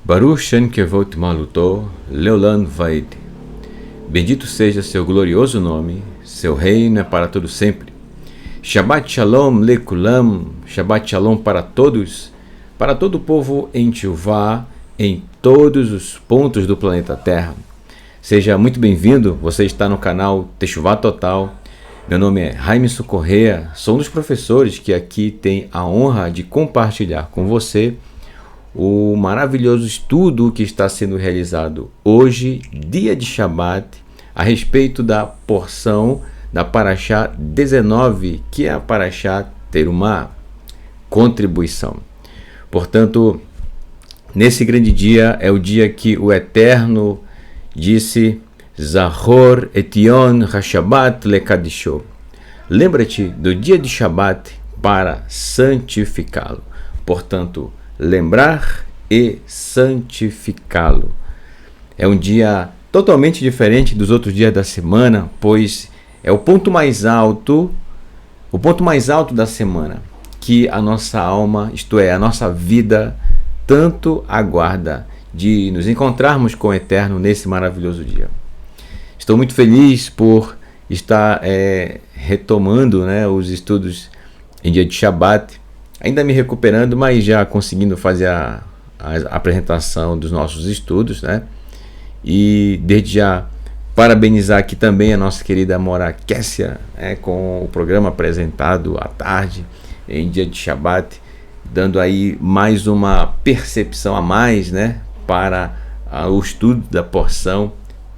Baruch Shem Kevot Maluto, Leolam Vaed. Bendito seja seu glorioso nome, seu reino é para todo sempre. Shabbat Shalom Lekulam, Shabbat Shalom para todos, para todo o povo em Teshuvá, em todos os pontos do planeta Terra. Seja muito bem-vindo, você está no canal Teshuvá Total. Meu nome é Raimson Correa, sou um dos professores que aqui tem a honra de compartilhar com você o maravilhoso estudo que está sendo realizado hoje, dia de Shabbat, a respeito da porção da Parashá 19, que é a Parashá Terumá, contribuição. Portanto, nesse grande dia é o dia que o Eterno disse: Zahor etion hashabat lekadisho. Lembra-te do dia de Shabbat para santificá-lo. Portanto, lembrar e santificá-lo. É um dia totalmente diferente dos outros dias da semana, pois é o ponto mais alto da semana que a nossa alma, isto é, a nossa vida, tanto aguarda de nos encontrarmos com o Eterno nesse maravilhoso dia. Estou muito feliz por estar retomando, os estudos em dia de Shabbat, ainda me recuperando, mas já conseguindo fazer a apresentação dos nossos estudos, E desde já parabenizar aqui também a nossa querida Mora Kessia, com o programa apresentado à tarde, em dia de Shabbat, dando aí mais uma percepção a mais, para o estudo da porção,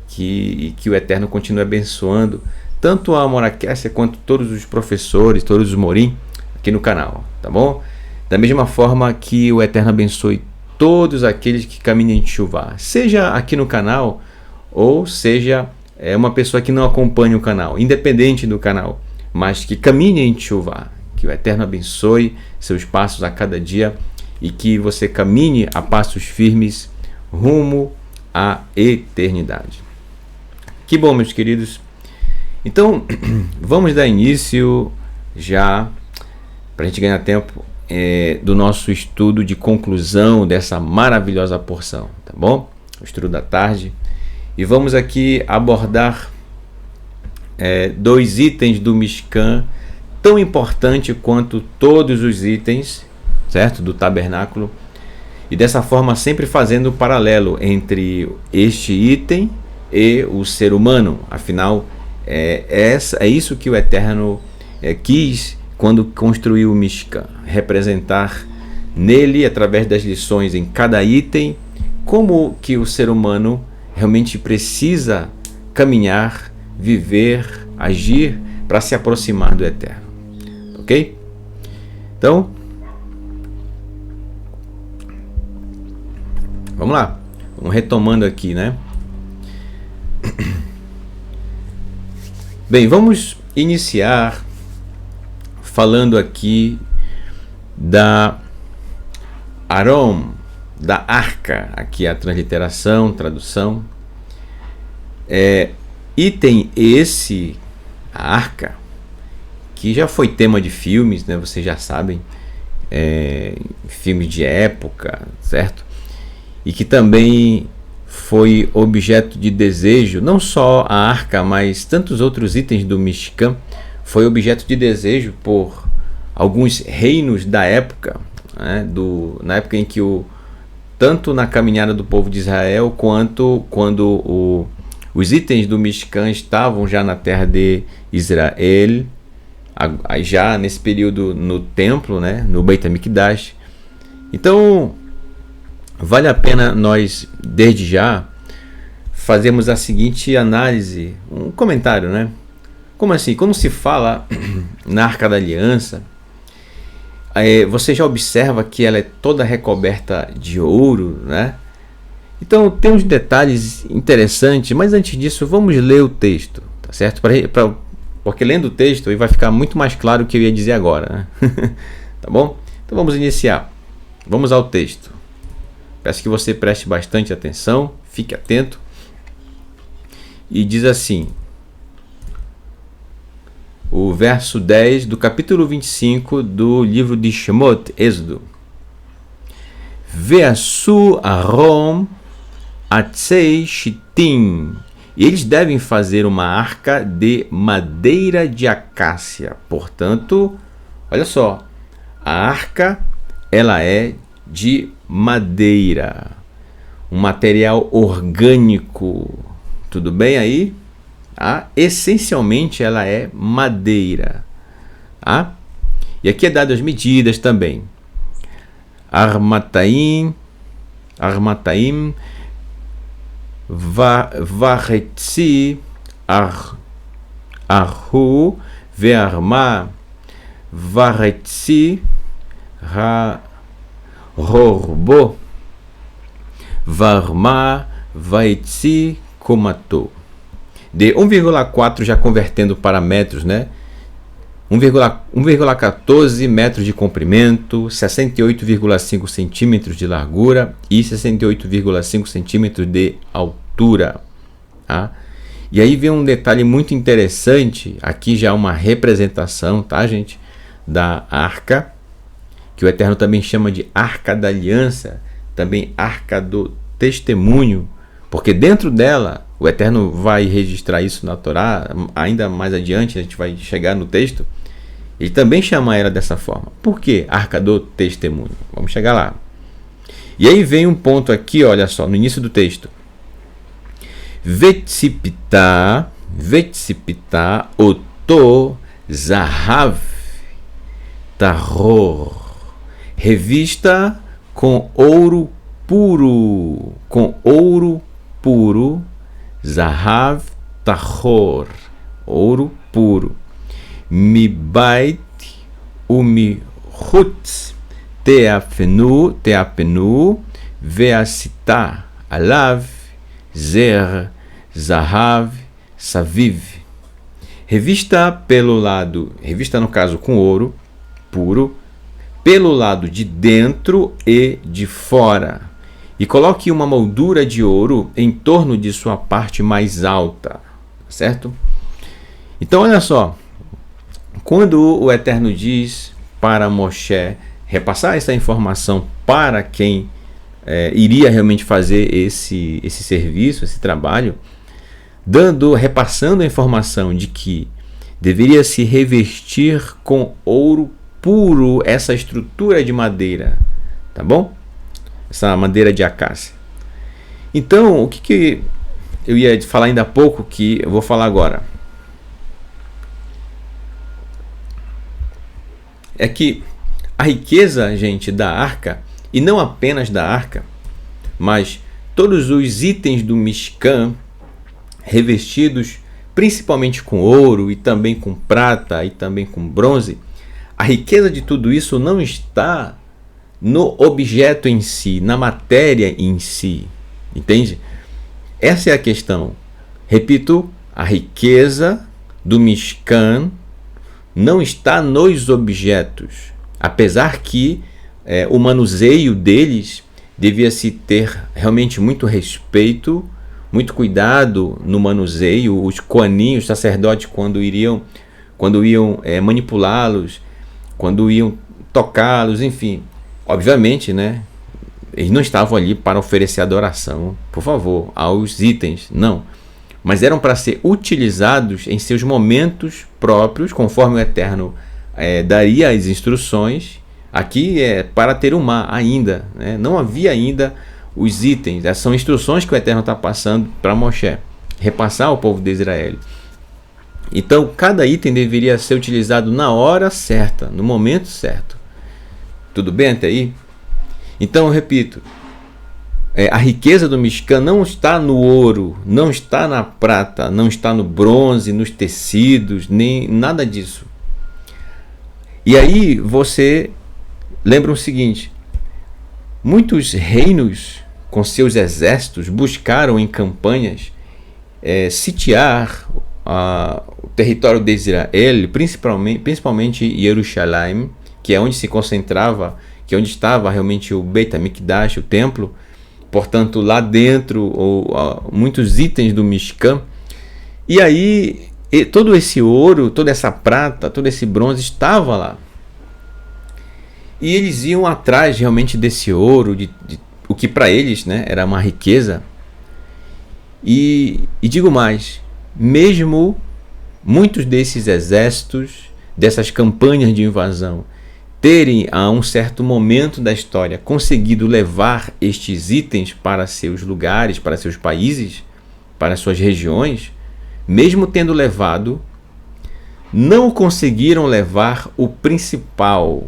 que o Eterno continue abençoando tanto a Mora Kessia quanto todos os professores, todos os morim aqui no canal, tá bom? Da mesma forma que o Eterno abençoe todos aqueles que caminham em Teshuvá, seja aqui no canal ou seja uma pessoa que não acompanha o canal, independente do canal, mas que caminha em Teshuvá. Que o Eterno abençoe seus passos a cada dia e que você caminhe a passos firmes rumo à eternidade. Que bom, meus queridos. Então, vamos dar início já, para a gente ganhar tempo, do nosso estudo de conclusão dessa maravilhosa porção, tá bom? O estudo da tarde. E vamos aqui abordar 2 itens do Mishkan, tão importante quanto todos os itens, certo? Do tabernáculo. E dessa forma sempre fazendo o paralelo entre este item e o ser humano. Afinal, é isso que o Eterno quis quando construiu o Mishkan, representar nele, através das lições em cada item, como que o ser humano realmente precisa caminhar, viver, agir para se aproximar do Eterno. Ok? Então, vamos lá. Vamos retomando aqui, Bem, vamos iniciar falando aqui da Arom, da arca, aqui a transliteração, tradução. Item esse, a arca, que já foi tema de filmes, vocês já sabem, filmes de época, certo? E que também foi objeto de desejo, não só a arca, mas tantos outros itens do Mishkan, foi objeto de desejo por alguns reinos da época, na época em que tanto na caminhada do povo de Israel, quanto quando os itens do Mishkan estavam já na terra de Israel, já nesse período no templo, no Beit HaMikdash. Então, vale a pena nós, desde já, fazermos a seguinte análise, um comentário, Como assim? Quando se fala na Arca da Aliança, você já observa que ela é toda recoberta de ouro, Então tem uns detalhes interessantes, mas antes disso vamos ler o texto, tá certo? Porque lendo o texto aí vai ficar muito mais claro o que eu ia dizer agora, Tá bom? Então vamos iniciar. Vamos ao texto. Peço que você preste bastante atenção, fique atento. E diz assim: o verso 10 do capítulo 25 do livro de Shemot, Êxodo. Ve'asu arom atzei shitim. E eles devem fazer uma arca de madeira de acácia. Portanto, olha só, a arca ela é de madeira, um material orgânico. Tudo bem aí? Essencialmente ela é madeira. E aqui é dado as medidas também. Armataim Varetzi Arhu Ve'arma Varetzi Rorbo Varma Vaetzi Komato. De 1,4 já convertendo para metros, né? 1,14 metros de comprimento, 68,5 centímetros de largura e 68,5 centímetros de altura. E aí vem um detalhe muito interessante, aqui já uma representação, gente, da arca, que o Eterno também chama de Arca da Aliança, também Arca do Testemunho, porque dentro dela, o Eterno vai registrar isso na Torá, ainda mais adiante, a gente vai chegar no texto, ele também chama ela dessa forma. Por que Arca do Testemunho? Vamos chegar lá. E aí vem um ponto aqui, olha só, no início do texto. Vetsipita oto zahav tahor. Revista com ouro puro. Zahav tahor. Ouro puro. Mibait umihutz teapenu veasita alav zer zahav saviv. Revista no caso com ouro puro, pelo lado de dentro e de fora, e coloque uma moldura de ouro em torno de sua parte mais alta, certo? Então olha só, quando o Eterno diz para Moshe repassar essa informação para quem iria realmente fazer esse serviço, esse trabalho, repassando a informação de que deveria se revestir com ouro puro essa estrutura de madeira, tá bom? Essa madeira de acácia. Então, o que eu ia falar ainda há pouco, que eu vou falar agora, é que a riqueza, gente, da arca, e não apenas da arca, mas todos os itens do Mishkan, revestidos principalmente com ouro e também com prata e também com bronze, a riqueza de tudo isso não está no objeto em si, na matéria em si, entende? Essa é a questão. Repito, a riqueza do Mishkan não está nos objetos, apesar que o manuseio deles devia se ter realmente muito respeito, muito cuidado no manuseio. Os coaninhos, os sacerdotes, quando iam manipulá-los, quando iam tocá-los, enfim, obviamente, né, eles não estavam ali para oferecer adoração, por favor, aos itens, não, mas eram para ser utilizados em seus momentos próprios, conforme o Eterno daria as instruções. Aqui é para terumá ainda, né? Não havia ainda os itens. Essas são instruções que o Eterno está passando para Moshe, repassar ao povo de Israel. Então, cada item deveria ser utilizado na hora certa, no momento certo. Tudo bem até aí? Então, eu repito, a riqueza do Mishkan não está no ouro, não está na prata, não está no bronze, nos tecidos, nem nada disso. E aí você lembra o seguinte: muitos reinos com seus exércitos buscaram em campanhas sitiar o território de Israel, principalmente Jerusalém, que é onde se concentrava, que é onde estava realmente o Beit HaMikdash, o templo. Portanto, lá dentro, muitos itens do Mishkan. E aí, todo esse ouro, toda essa prata, todo esse bronze estava lá. E eles iam atrás realmente desse ouro, de o que para eles, né, era uma riqueza. E digo mais, mesmo muitos desses exércitos, dessas campanhas de invasão, terem a um certo momento da história conseguido levar estes itens para seus lugares, para seus países, para suas regiões, mesmo tendo levado, não conseguiram levar o principal.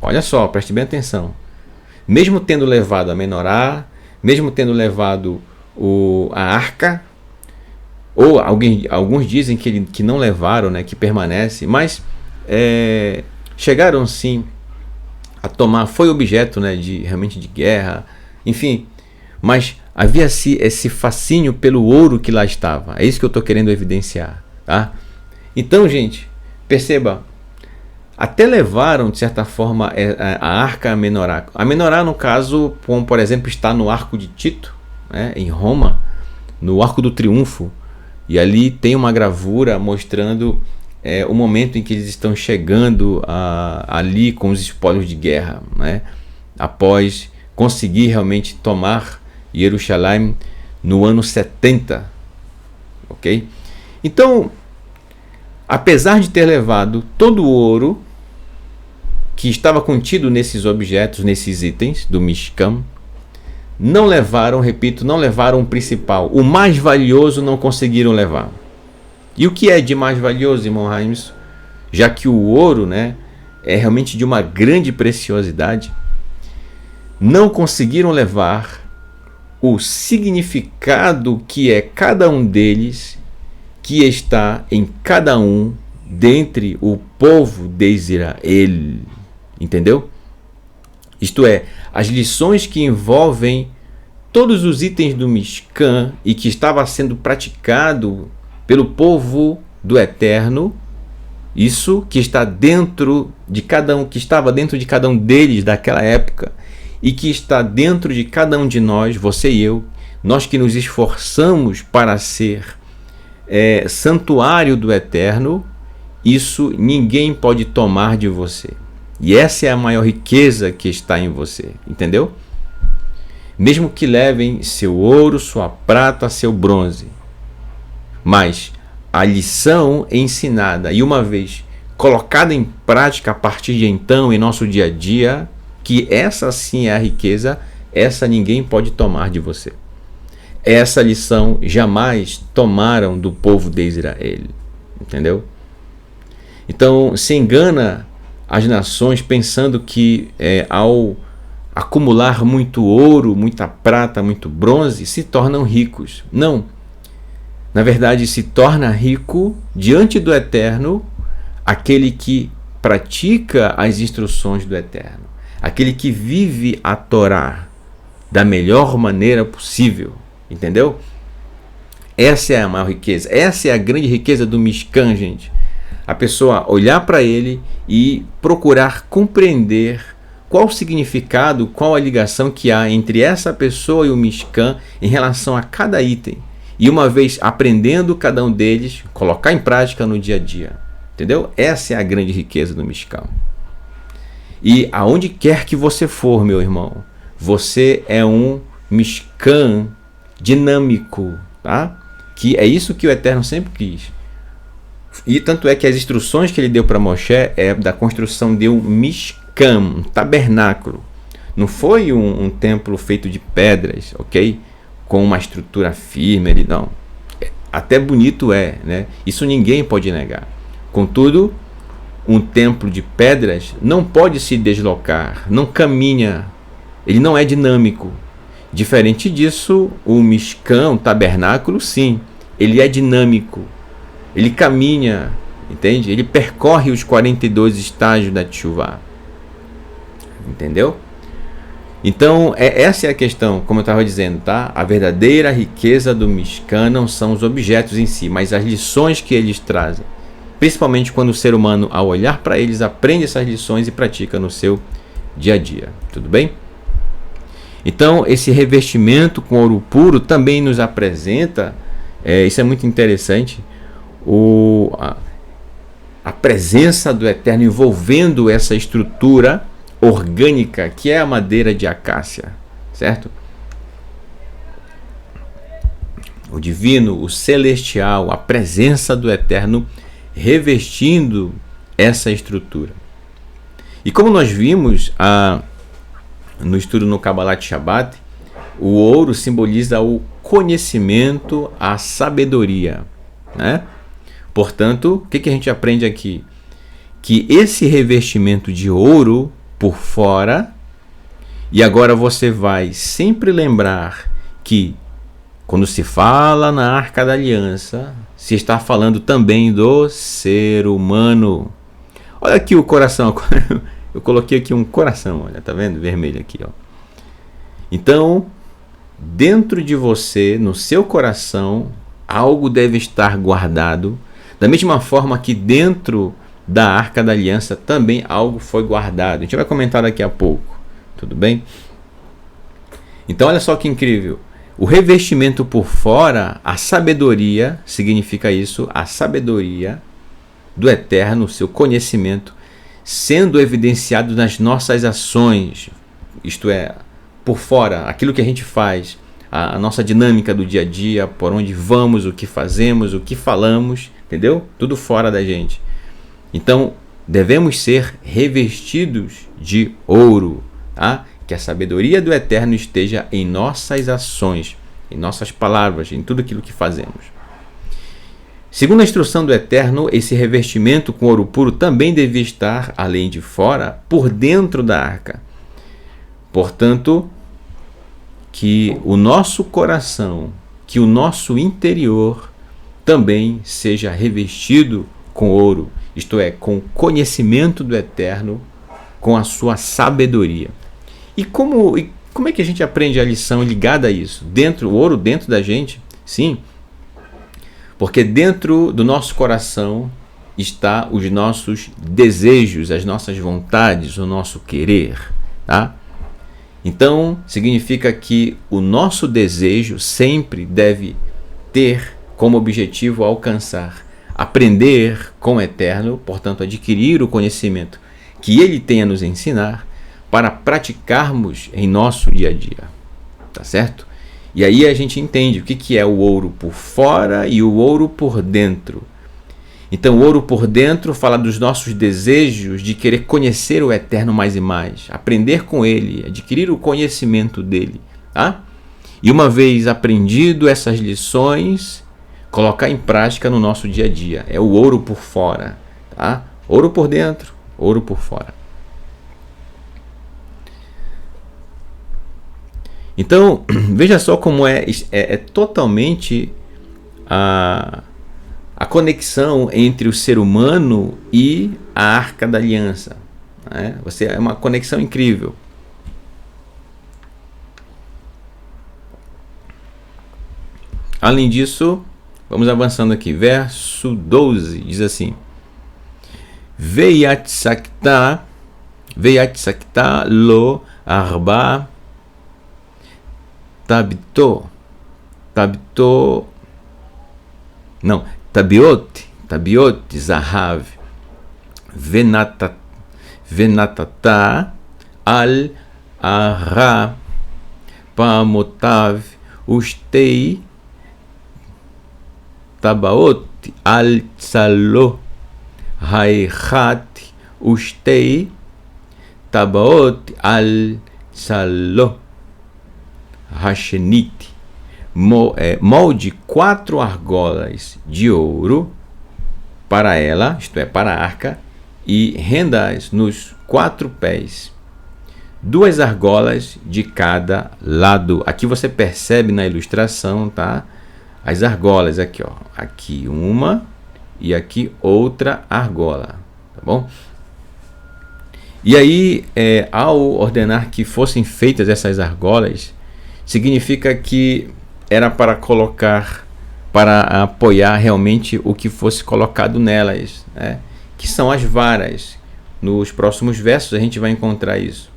Olha só, preste bem atenção. Mesmo tendo levado a menorá, mesmo tendo levado a arca, ou alguns dizem que não levaram, né, que permanece, mas chegaram sim a tomar, foi objeto, né, realmente de guerra, enfim, mas havia esse fascínio pelo ouro que lá estava. É isso que eu estou querendo evidenciar, tá? Então, gente, perceba, até levaram, de certa forma, a arca a menorá. A menorá, no caso, como por exemplo, está no Arco de Tito, né, em Roma, no Arco do Triunfo, e ali tem uma gravura mostrando o momento em que eles estão chegando ali com os espólios de guerra, né, após conseguir realmente tomar Jerusalém no ano 70, ok? Então, apesar de ter levado todo o ouro que estava contido nesses objetos, nesses itens do Mishkan, não levaram, repito, não levaram o principal. O mais valioso não conseguiram levar. E o que é de mais valioso, irmão Raimes? Já que o ouro, né, é realmente de uma grande preciosidade, não conseguiram levar o significado que é cada um deles, que está em cada um dentre o povo de Israel. Entendeu? Isto é, as lições que envolvem todos os itens do Mishkan e que estava sendo praticado pelo povo do Eterno, isso que está dentro de cada um, que estava dentro de cada um deles daquela época e que está dentro de cada um de nós, você e eu, nós que nos esforçamos para ser santuário do Eterno, isso ninguém pode tomar de você. E essa é a maior riqueza que está em você, entendeu? Mesmo que levem seu ouro, sua prata, seu bronze, mas a lição ensinada e uma vez colocada em prática a partir de então em nosso dia a dia, que essa sim é a riqueza, essa ninguém pode tomar de você. Essa lição jamais tomaram do povo de Israel, entendeu? Então se engana as nações pensando que ao acumular muito ouro, muita prata, muito bronze, se tornam ricos. Não. Na verdade, se torna rico diante do Eterno aquele que pratica as instruções do Eterno, aquele que vive a Torá da melhor maneira possível. Entendeu? Essa é a maior riqueza. Essa é a grande riqueza do Mishkan, gente. A pessoa olhar para ele e procurar compreender qual o significado, qual a ligação que há entre essa pessoa e o Mishkan em relação a cada item. E uma vez aprendendo cada um deles, colocar em prática no dia a dia. Entendeu? Essa é a grande riqueza do Mishkan. E aonde quer que você for, meu irmão, você é um Mishkan dinâmico, tá? Que é isso que o Eterno sempre quis. E tanto é que as instruções que ele deu para Moshe é da construção de um Mishkan, um tabernáculo. Não foi um templo feito de pedras, ok? Com uma estrutura firme, ele não. Até bonito né? Isso ninguém pode negar. Contudo, um templo de pedras não pode se deslocar, não caminha, ele não é dinâmico. Diferente disso, o Mishkan, o tabernáculo, sim, ele é dinâmico. Ele caminha, entende? Ele percorre os 42 estágios da Teshuvah. Entendeu? Então, essa é a questão, como eu estava dizendo, tá? A verdadeira riqueza do Mishkan não são os objetos em si, mas as lições que eles trazem. Principalmente quando o ser humano, ao olhar para eles, aprende essas lições e pratica no seu dia a dia. Tudo bem? Então, esse revestimento com ouro puro também nos apresenta, isso é muito interessante, a presença do Eterno envolvendo essa estrutura orgânica que é a madeira de acácia, certo? O divino, o celestial, a presença do Eterno revestindo essa estrutura. E como nós vimos no estudo no Kabbalat Shabbat, o ouro simboliza o conhecimento, a sabedoria, né? Portanto, o que a gente aprende aqui? Que esse revestimento de ouro por fora, e agora você vai sempre lembrar que quando se fala na Arca da Aliança, se está falando também do ser humano. Olha aqui o coração, eu coloquei aqui um coração, olha, tá vendo? Vermelho aqui, ó. Então, dentro de você, no seu coração, algo deve estar guardado, da mesma forma que dentro da Arca da Aliança também algo foi guardado. A gente vai comentar daqui a pouco, tudo bem? Então, olha só que incrível. O revestimento por fora, a sabedoria, significa isso, a sabedoria do Eterno, o seu conhecimento, sendo evidenciado nas nossas ações, isto é, por fora, aquilo que a gente faz, a nossa dinâmica do dia a dia, por onde vamos, o que fazemos, o que falamos, entendeu? Tudo fora da gente. Então, devemos ser revestidos de ouro, tá? Que a sabedoria do Eterno esteja em nossas ações, em nossas palavras, em tudo aquilo que fazemos. Segundo a instrução do Eterno, esse revestimento com ouro puro também devia estar, além de fora, por dentro da arca. Portanto, que o nosso coração, que o nosso interior também seja revestido com ouro, isto é, com o conhecimento do Eterno, com a sua sabedoria. E como é que a gente aprende a lição ligada a isso? O ouro dentro da gente? Sim, porque dentro do nosso coração está os nossos desejos, as nossas vontades, o nosso querer, tá? Então, significa que o nosso desejo sempre deve ter como objetivo alcançar, aprender com o Eterno, portanto, adquirir o conhecimento que Ele tem a nos ensinar, para praticarmos em nosso dia a dia, tá certo? E aí a gente entende o que é o ouro por fora e o ouro por dentro. Então, o ouro por dentro fala dos nossos desejos de querer conhecer o Eterno mais e mais, aprender com Ele, adquirir o conhecimento dEle, tá? E uma vez aprendido essas lições, colocar em prática no nosso dia a dia. É o ouro por fora, tá? Ouro por dentro, ouro por fora. Então, veja só como é totalmente a conexão entre o ser humano e a Arca da Aliança, né? É uma conexão incrível. Além disso, vamos avançando aqui. Verso 12 diz assim: Veyatsakta lo arba tabiot zahav venatata al ara pamotav ustei tabaot al tsalo haichat ustei tabaot al tsalo Hashenit, molde 4 argolas de ouro para ela, isto é, para a arca, e renda-as nos 4 pés, 2 argolas de cada lado. Aqui você percebe na ilustração, tá? As argolas aqui, ó, aqui uma e aqui outra argola, tá bom? E aí, ao ordenar que fossem feitas essas argolas, significa que era para colocar, para apoiar realmente o que fosse colocado nelas, né? Que são as varas. Nos próximos versos a gente vai encontrar isso.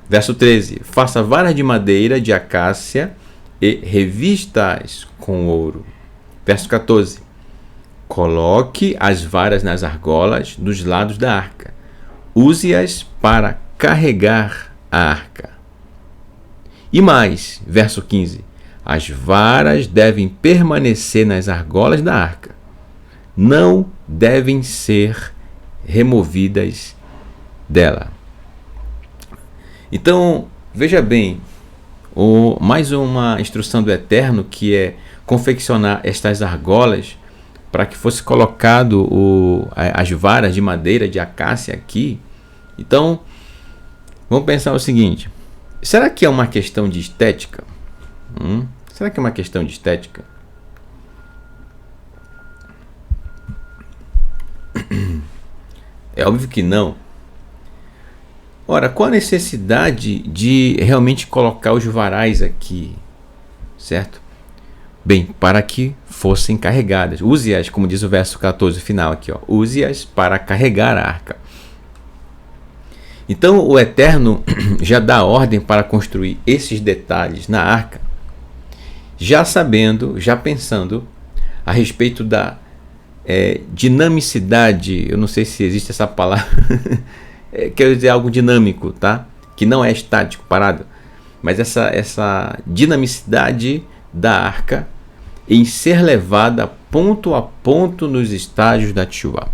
Verso 13: Faça varas de madeira de acácia e revista-as com ouro. Verso 14: Coloque as varas nas argolas dos lados da arca. Use-as para carregar a arca. E mais, verso 15. As varas devem permanecer nas argolas da arca. Não devem ser removidas dela. Então, veja bem, mais uma instrução do Eterno, que é confeccionar estas argolas para que fosse colocado as varas de madeira de acácia aqui. Então, vamos pensar o seguinte: será que é uma questão de estética? Será que é uma questão de estética? É óbvio que não. Ora, qual a necessidade de realmente colocar os varais aqui, certo? Bem, para que fossem carregadas. Use-as, como diz o verso 14 final aqui, ó. Use-as para carregar a arca. Então o Eterno já dá ordem para construir esses detalhes na arca, já sabendo, já pensando a respeito da dinamicidade. Eu não sei se existe essa palavra, quer dizer algo dinâmico, tá? Que não é estático, parado, mas essa dinamicidade da arca em ser levada ponto a ponto nos estágios da Teshuvá.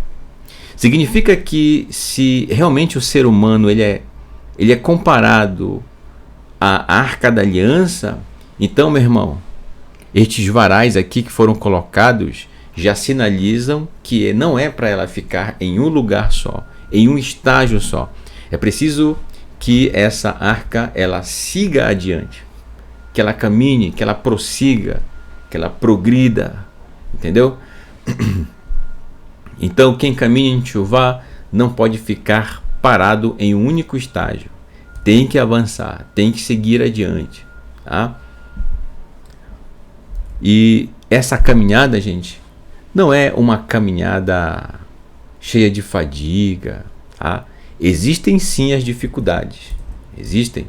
Significa que se realmente o ser humano ele é comparado à Arca da Aliança, então, meu irmão, estes varais aqui que foram colocados já sinalizam que não é para ela ficar em um lugar só, em um estágio só. É preciso que essa arca ela siga adiante, que ela caminhe, que ela prossiga, que ela progrida, entendeu? Então, quem caminha em Teshuvá não pode ficar parado em um único estágio. Tem que avançar, tem que seguir adiante, tá? E essa caminhada, gente, não é uma caminhada cheia de fadiga, tá? Existem sim as dificuldades, existem.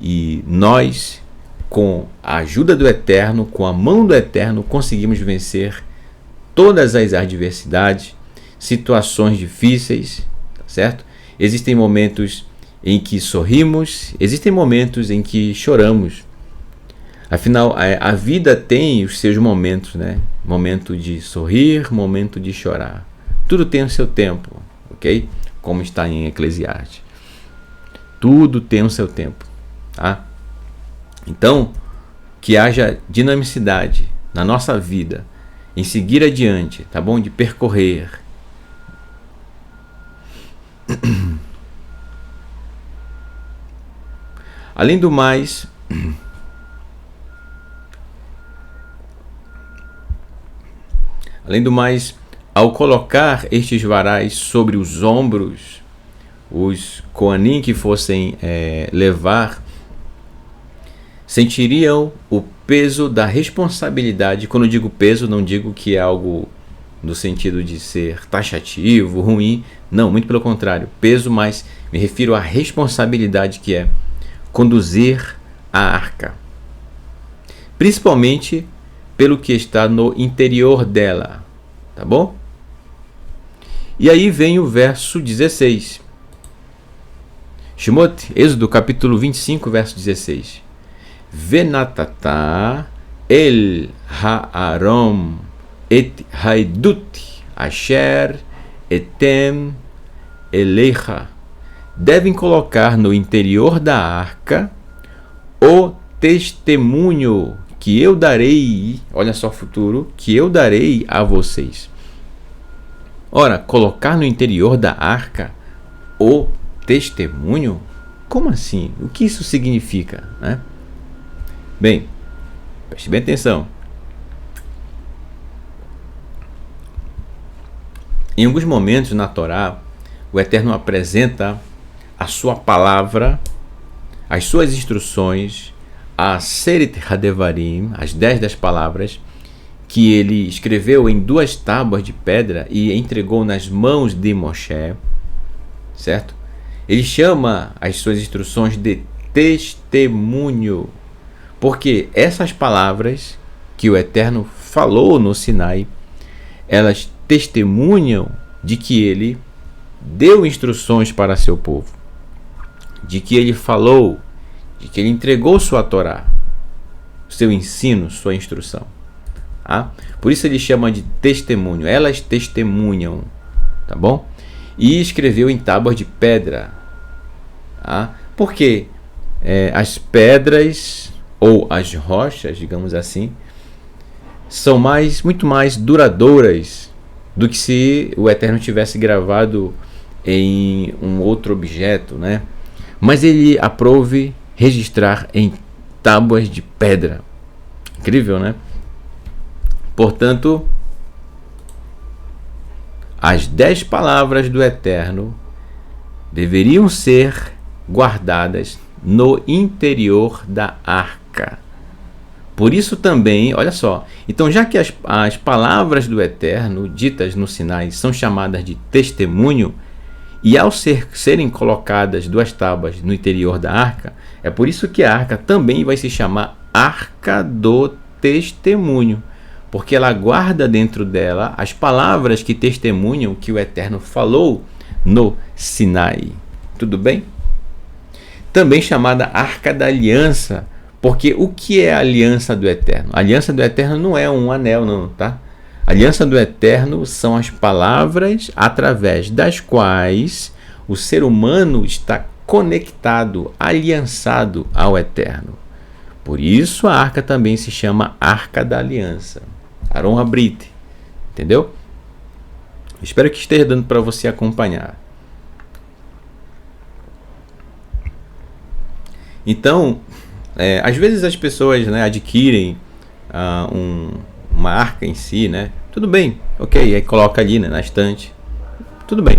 E nós, com a ajuda do Eterno, com a mão do Eterno, conseguimos vencer todas as adversidades, situações difíceis, tá certo? Existem momentos em que sorrimos, existem momentos em que choramos. Afinal, a vida tem os seus momentos, né? Momento de sorrir, momento de chorar. Tudo tem o seu tempo, ok? Como está em Eclesiastes. Tudo tem o seu tempo, tá? Então, que haja dinamicidade na nossa vida, em seguir adiante, tá bom? De percorrer. Além do mais, ao colocar estes varais sobre os ombros, os Coanim que fossem levar, sentiriam o peso da responsabilidade. Quando eu digo peso, não digo que é algo no sentido de ser taxativo, ruim. Não, muito pelo contrário. Peso, mas me refiro à responsabilidade que é conduzir a arca. Principalmente pelo que está no interior dela. Tá bom? E aí vem o verso 16. Shemot, Êxodo capítulo 25, verso 16. Venatata el ha'arom et haidut asher etem elecha. Devem colocar no interior da arca o testemunho que eu darei, olha só o futuro, que eu darei a vocês. Ora, colocar no interior da arca o testemunho? Como assim? O que isso significa, né? Bem, preste bem atenção. Em alguns momentos na Torá, o Eterno apresenta a sua palavra, as suas instruções, a Seret Hadevarim, as 10 das palavras, que ele escreveu em 2 tábuas de pedra e entregou nas mãos de Moshe, certo? Ele chama as suas instruções de testemunho, porque essas palavras que o Eterno falou no Sinai, elas testemunham de que ele deu instruções para seu povo, de que ele falou, de que ele entregou sua Torá, seu ensino, sua instrução. Tá? Por isso ele chama de testemunho. Elas testemunham, tá bom? E escreveu em tábuas de pedra. Tá? Porque as pedras ou as rochas, digamos assim, são muito mais duradouras do que se o Eterno tivesse gravado em um outro objeto, né? Mas ele aprove registrar em tábuas de pedra. Incrível, né? Portanto, as 10 palavras do Eterno deveriam ser guardadas no interior da arca. Por isso também, olha só, então já que as palavras do Eterno ditas no Sinai são chamadas de testemunho, e ao serem colocadas 2 tábuas no interior da arca, é por isso que a arca também vai se chamar Arca do Testemunho, porque ela guarda dentro dela as palavras que testemunham que o Eterno falou no Sinai. Tudo bem? Também chamada Arca da Aliança, porque o que é a aliança do Eterno? A aliança do Eterno não é um anel, não, tá? A aliança do Eterno são as palavras através das quais o ser humano está conectado, aliançado ao Eterno. Por isso a arca também se chama Arca da Aliança. Aron Habrit. Entendeu? Espero que esteja dando para você acompanhar. Então, às vezes as pessoas, né, adquirem uma arca em si, né? Tudo bem, ok, aí coloca ali, né, na estante. Tudo bem.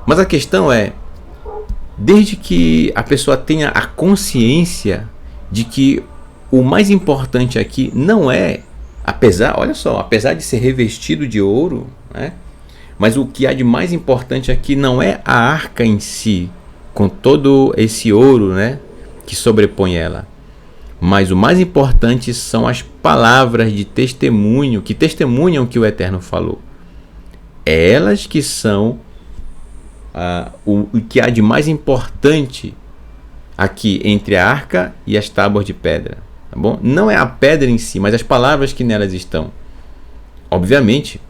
Mas a questão é, desde que a pessoa tenha a consciência de que o mais importante aqui não é, apesar de ser revestido de ouro, né? Mas o que há de mais importante aqui não é a arca em si, com todo esse ouro, né, que sobrepõe ela. Mas o mais importante são as palavras de testemunho, que testemunham que o Eterno falou. Elas que são o que há de mais importante aqui entre a arca e as tábuas de pedra. Tá bom? Não é a pedra em si, mas as palavras que nelas estão. Obviamente,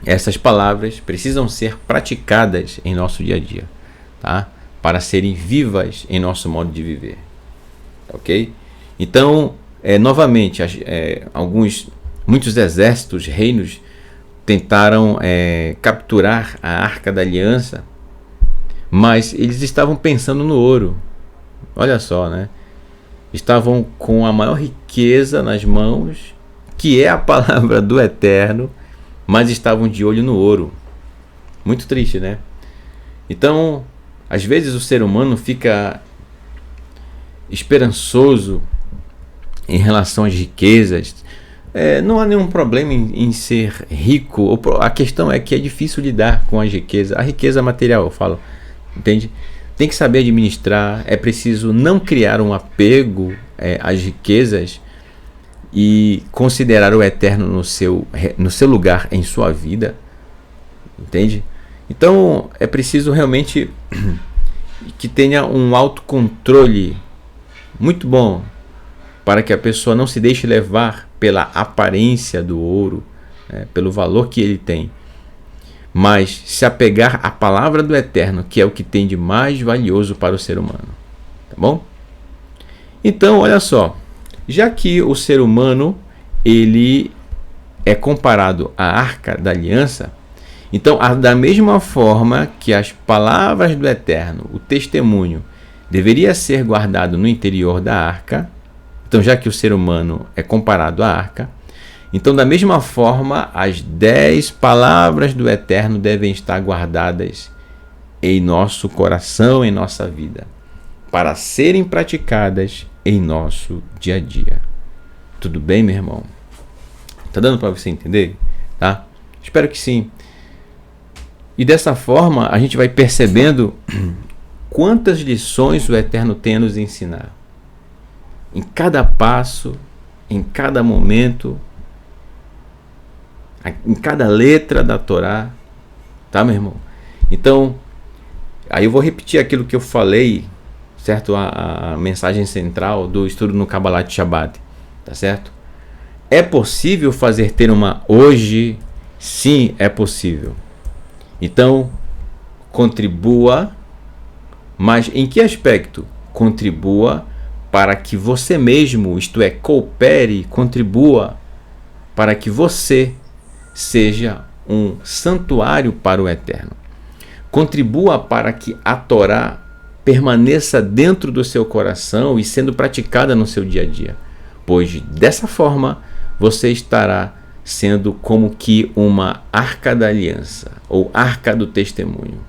essas palavras precisam ser praticadas em nosso dia a dia, tá? Para serem vivas em nosso modo de viver. Ok? Então, novamente, muitos exércitos, reinos, tentaram capturar a Arca da Aliança, mas eles estavam pensando no ouro. Olha só, né? Estavam com a maior riqueza nas mãos, que é a palavra do Eterno, mas estavam de olho no ouro. Muito triste, né? Então, às vezes o ser humano fica esperançoso em relação às riquezas. Não há nenhum problema em ser rico. A questão é que é difícil lidar com as riquezas. A riqueza material, eu falo. Entende? Tem que saber administrar. É preciso não criar um apego às riquezas e considerar o Eterno no seu lugar em sua vida. Entende? Então é preciso realmente que tenha um autocontrole muito bom, para que a pessoa não se deixe levar pela aparência do ouro, pelo valor que ele tem, mas se apegar à palavra do Eterno, que é o que tem de mais valioso para o ser humano. Tá bom? Então, olha só, já que o ser humano ele é comparado à Arca da Aliança, então, da mesma forma que as palavras do Eterno, o testemunho, deveria ser guardado no interior da arca. Então, já que o ser humano é comparado à arca, então, da mesma forma, as 10 palavras do Eterno devem estar guardadas em nosso coração, em nossa vida, para serem praticadas em nosso dia a dia. Tudo bem, meu irmão? Tá dando para você entender? Tá? Espero que sim. E dessa forma, a gente vai percebendo quantas lições o Eterno tem a nos ensinar. Em cada passo, em cada momento, em cada letra da Torá, tá, meu irmão? Então, aí eu vou repetir aquilo que eu falei, certo? A mensagem central do estudo no Kabbalat Shabbat, tá certo? É possível fazer terumá hoje? Sim, é possível. Então, contribua, mas em que aspecto? Contribua para que você mesmo, isto é, coopere, contribua para que você seja um santuário para o Eterno. Contribua para que a Torá permaneça dentro do seu coração e sendo praticada no seu dia a dia, pois dessa forma você estará sendo como que uma arca da aliança ou arca do testemunho,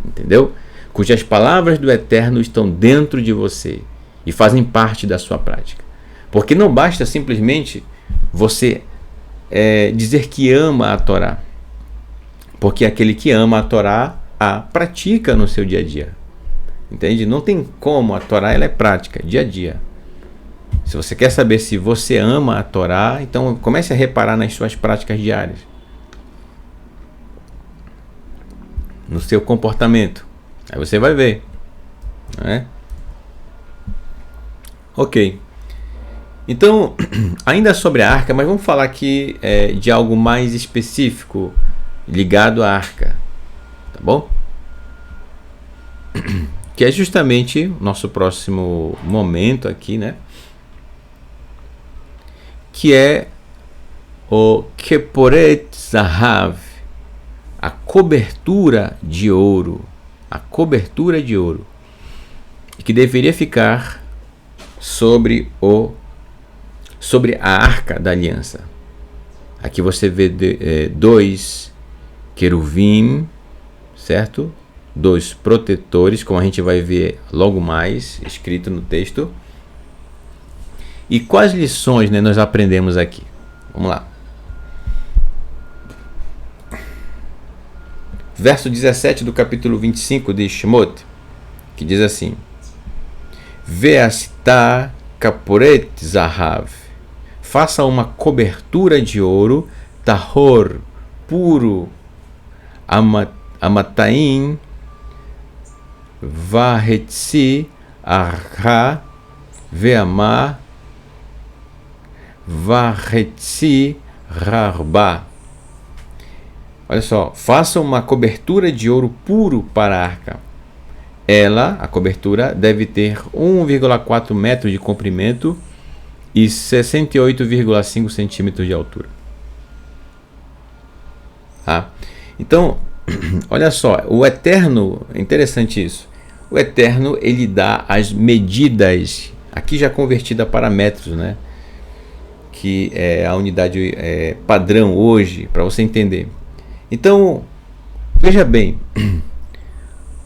entendeu? Cujas palavras do Eterno estão dentro de você e fazem parte da sua prática. Porque não basta simplesmente você dizer que ama a Torá, porque aquele que ama a Torá a pratica no seu dia a dia, entende? Não tem como, a Torá ela é prática, dia a dia. Se você quer saber se você ama a Torá, então comece a reparar nas suas práticas diárias, no seu comportamento. Aí você vai ver, né? Ok. Então, ainda sobre a arca, mas vamos falar aqui de algo mais específico ligado à arca, tá bom? Que é justamente o nosso próximo momento aqui, né? Que é o Keporet Zahav, a cobertura de ouro. A cobertura de ouro, que deveria ficar sobre a arca da aliança. Aqui você vê dois queruvim, certo? Dois protetores, como a gente vai ver logo mais escrito no texto. E quais lições, né, nós aprendemos aqui? Vamos lá. Verso 17 do capítulo 25 de Shemot, que diz assim: Ve'asita kaporet zahav, faça uma cobertura de ouro, tahor, puro, amataim, vahetzi, arha, ve'amah, vahetzi, rarba. Olha só, faça uma cobertura de ouro puro para a arca. Ela, a cobertura, deve ter 1,4 metros de comprimento e 68,5 centímetros de altura. Tá? Então, olha só, o Eterno, é interessante isso. O Eterno, ele dá as medidas, aqui já convertida para metros, né? Que é a unidade padrão hoje, para você entender. Então, veja bem,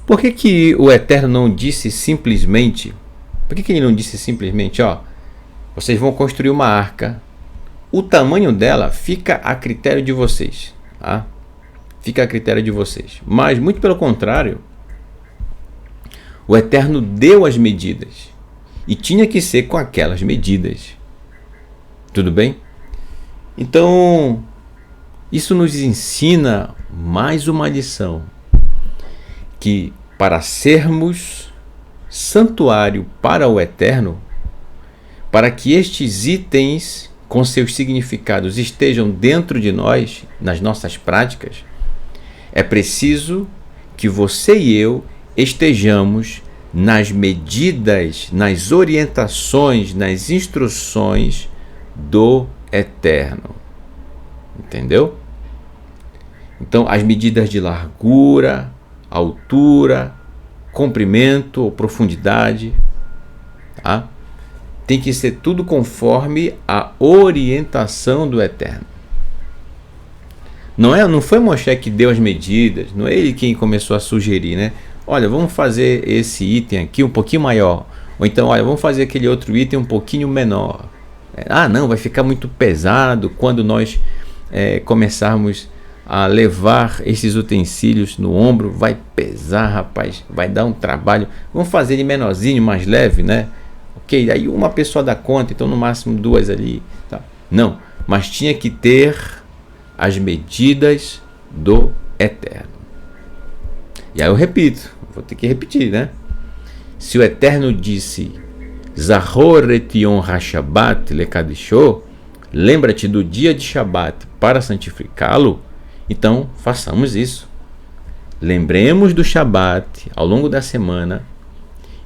por que o Eterno não disse simplesmente, ó, vocês vão construir uma arca, o tamanho dela fica a critério de vocês, tá? Fica a critério de vocês. Mas, muito pelo contrário, o Eterno deu as medidas, e tinha que ser com aquelas medidas. Tudo bem? Então, isso nos ensina mais uma lição, que para sermos santuário para o Eterno, para que estes itens com seus significados estejam dentro de nós, nas nossas práticas, é preciso que você e eu estejamos nas medidas, nas orientações, nas instruções do Eterno. Entendeu? Então, as medidas de largura, altura, comprimento ou profundidade, tá? Tem que ser tudo conforme a orientação do Eterno. Não foi Moshe que deu as medidas, não é ele quem começou a sugerir, né? Olha, vamos fazer esse item aqui um pouquinho maior. Ou então, olha, vamos fazer aquele outro item um pouquinho menor. Não, vai ficar muito pesado quando nós começarmos a levar esses utensílios no ombro. Vai pesar, rapaz, vai dar um trabalho. Vamos fazer ele menorzinho, mais leve, né? Ok, aí uma pessoa dá conta, então no máximo duas ali. Tá? Não, mas tinha que ter as medidas do Eterno. E aí eu repito, vou ter que repetir, né? Se o Eterno disse Zahor et Yom HaShabbat lekadishô, lembra-te do dia de Shabat para santificá-lo, então façamos isso. Lembremos do Shabat ao longo da semana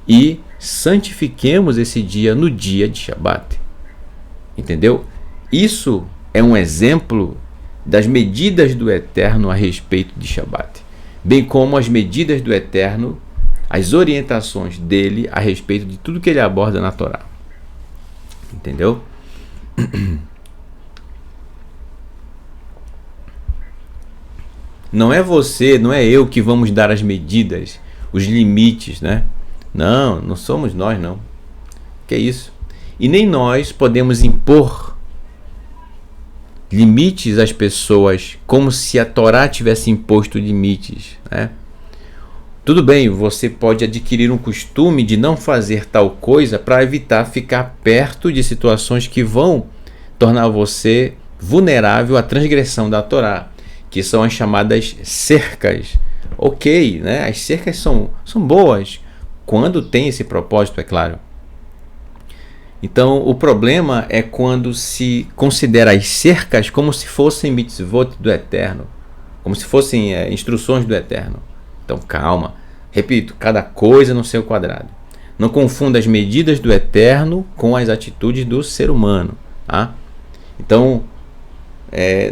e santifiquemos esse dia no dia de Shabat. Entendeu? Isso é um exemplo das medidas do Eterno a respeito de Shabat, bem como as medidas do Eterno, as orientações dele a respeito de tudo que ele aborda na Torá. Entendeu? Não é você, não é eu que vamos dar as medidas, os limites, né? Não, não somos nós, não. Que é isso? E nem nós podemos impor limites às pessoas como se a Torá tivesse imposto limites, né? Tudo bem, você pode adquirir um costume de não fazer tal coisa para evitar ficar perto de situações que vão tornar você vulnerável à transgressão da Torá, que são as chamadas cercas. Ok, né? As cercas são boas quando tem esse propósito, é claro. Então, o problema é quando se considera as cercas como se fossem mitzvot do Eterno, como se fossem instruções do Eterno. Então, calma. Repito, cada coisa no seu quadrado. Não confunda as medidas do Eterno com as atitudes do ser humano. Tá? Então,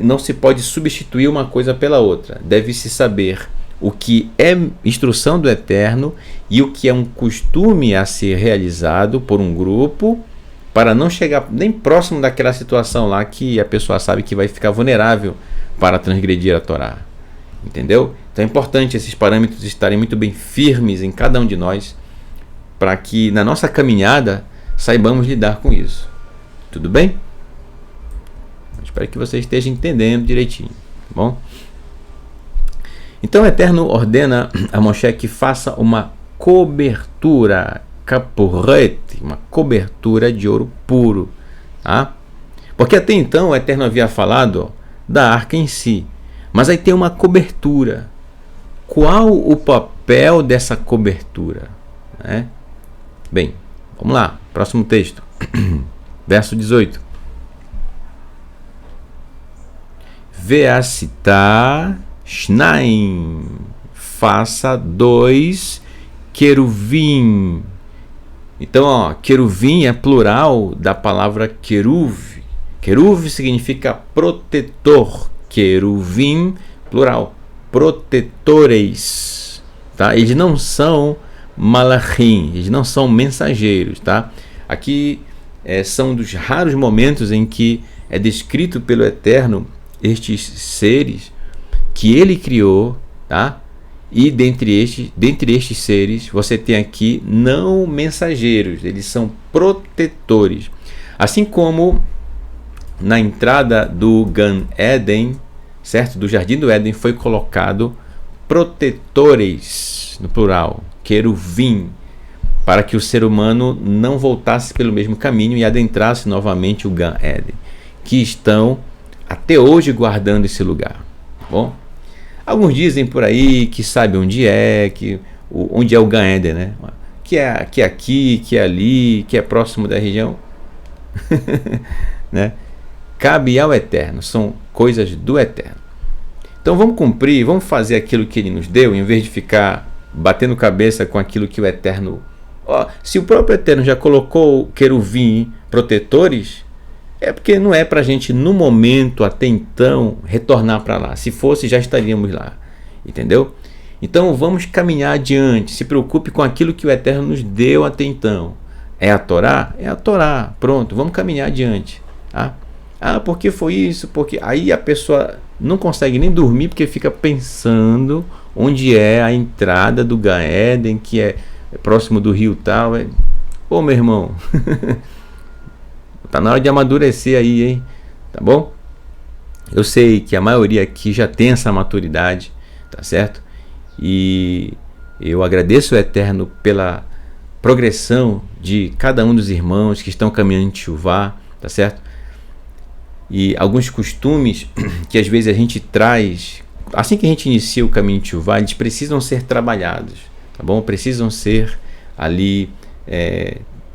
não se pode substituir uma coisa pela outra. Deve-se saber o que é instrução do Eterno e o que é um costume a ser realizado por um grupo, para não chegar nem próximo daquela situação lá que a pessoa sabe que vai ficar vulnerável para transgredir a Torá. Entendeu? Então é importante esses parâmetros estarem muito bem firmes em cada um de nós, para que na nossa caminhada saibamos lidar com isso. Tudo bem? Espero que você esteja entendendo direitinho, tá bom? Então o Eterno ordena a Moshe que faça uma cobertura, kaporet, uma cobertura de ouro puro, tá? Porque até então o Eterno havia falado da arca em si, mas aí tem uma cobertura. Qual o papel dessa cobertura, né? Bem, vamos lá, próximo texto, verso 18. Veacita shnaim, faça 2 queruvim. Então, ó, queruvim é plural da palavra queruv. Queruv significa protetor. Queruvim, plural, protetores, tá? Eles não são malachim, eles não são mensageiros, tá? Aqui são dos raros momentos em que é descrito pelo Eterno estes seres que ele criou, tá? E dentre estes seres você tem aqui não mensageiros, eles são protetores. Assim como na entrada do Gan Eden, certo? Do Jardim do Éden foi colocado protetores, no plural, queruvim, para que o ser humano não voltasse pelo mesmo caminho e adentrasse novamente o Gan Eden, que estão até hoje guardando esse lugar. Bom, alguns dizem por aí que sabe onde é o Gan Eden, né? Que é aqui, que é ali, que é próximo da região, né? Cabe ao Eterno, são coisas do Eterno. Então vamos cumprir, vamos fazer aquilo que ele nos deu, em vez de ficar batendo cabeça com aquilo que o Eterno... se o próprio Eterno já colocou queruvim protetores, é porque não é para a gente, no momento, até então, retornar para lá. Se fosse, já estaríamos lá. Entendeu? Então vamos caminhar adiante. Se preocupe com aquilo que o Eterno nos deu até então. É a Torá? É a Torá. Pronto, vamos caminhar adiante. Tá? Porque foi isso? Porque aí a pessoa não consegue nem dormir porque fica pensando onde é a entrada do Gan Eden, que é próximo do rio tal. Ô, meu irmão, tá na hora de amadurecer aí, hein? Tá bom? Eu sei que a maioria aqui já tem essa maturidade, tá certo? E eu agradeço o Eterno pela progressão de cada um dos irmãos que estão caminhando em Teshuvá, tá certo? e alguns costumes que às vezes a gente traz, assim que a gente inicia o caminho de Teshuvá, eles precisam ser trabalhados, tá bom? Precisam ser ali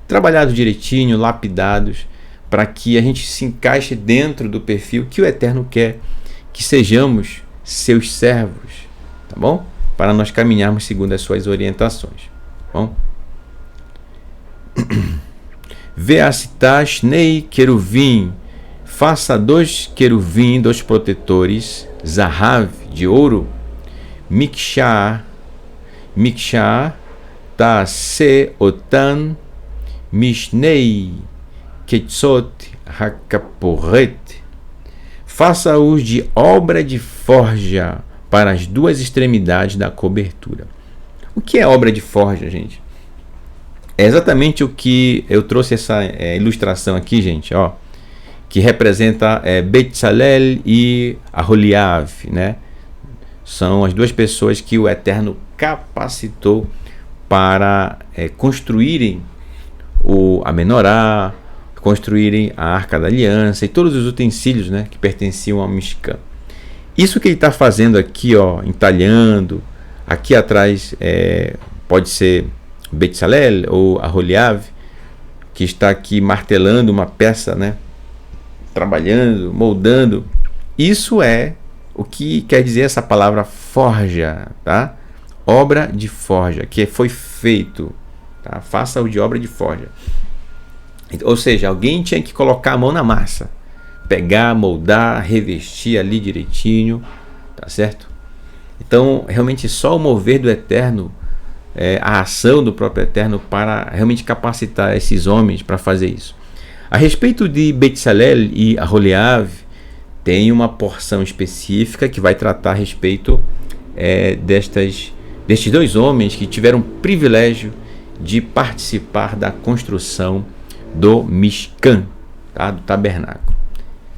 trabalhados direitinho, lapidados, para que a gente se encaixe dentro do perfil que o Eterno quer que sejamos seus servos, tá bom? Para nós caminharmos segundo as suas orientações, tá bom? Ve'asitá shnei queruvim, faça 2 queruvim, 2 protetores, zahav, de ouro, miksha ta'ase otan, mishnei ketzot hakaporet, faça-os de obra de forja para as 2 extremidades da cobertura. O que é obra de forja, gente? É exatamente o que eu trouxe essa ilustração aqui, gente, ó, que representa Betzalel e Aholiav, né? São as 2 pessoas que o Eterno capacitou para construírem a menorá, construírem a Arca da Aliança e todos os utensílios, né, que pertenciam ao Mishkan. Isso que ele está fazendo aqui, ó, entalhando, aqui atrás pode ser Betzalel ou Aholiav, que está aqui martelando uma peça, né, trabalhando, moldando. Isso é o que quer dizer essa palavra forja, tá? Obra de forja, que foi feito, tá? Faça-o de obra de forja. Ou seja, alguém tinha que colocar a mão na massa, pegar, moldar, revestir ali direitinho, tá certo? Então, realmente só o mover do Eterno, a ação do próprio Eterno para realmente capacitar esses homens para fazer isso. A respeito de Betzalel e Aholiav, tem uma porção específica que vai tratar a respeito destes 2 homens que tiveram o privilégio de participar da construção do Mishkan, tá? Do tabernáculo.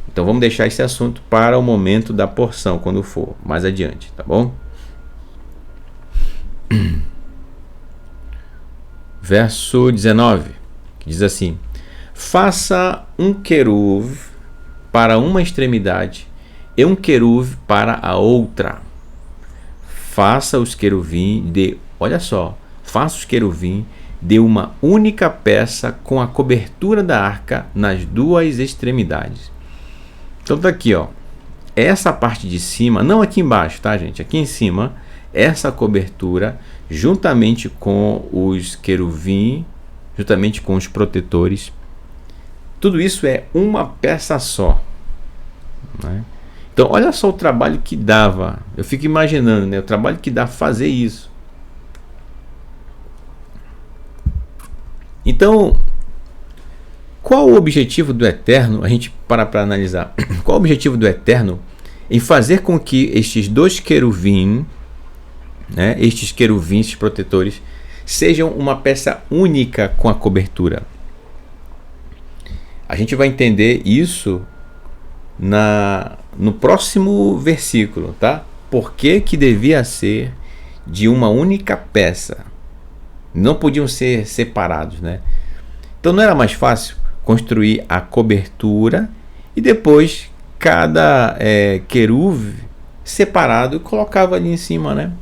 Então vamos deixar esse assunto para o momento da porção, quando for mais adiante, tá bom? Verso 19, que diz assim: faça um queruv para uma extremidade e um queruv para a outra. Faça os queruvim faça os queruvim de uma única peça com a cobertura da arca nas 2 extremidades. Então tá aqui, ó. Essa parte de cima, não aqui embaixo, tá, gente? Aqui em cima, essa cobertura, juntamente com os queruvim, juntamente com os protetores, tudo isso é uma peça só, né? Então, olha só o trabalho que dava. Eu fico imaginando, né? O trabalho que dá fazer isso. Então, qual o objetivo do Eterno? A gente para analisar. Qual o objetivo do Eterno em fazer com que estes 2 queruvim, né, estes queruvins protetores, sejam uma peça única com a cobertura? A gente vai entender isso no próximo versículo, tá? Por que devia ser de uma única peça? Não podiam ser separados, né? Então não era mais fácil construir a cobertura e depois cada queruv separado e colocava ali em cima, né?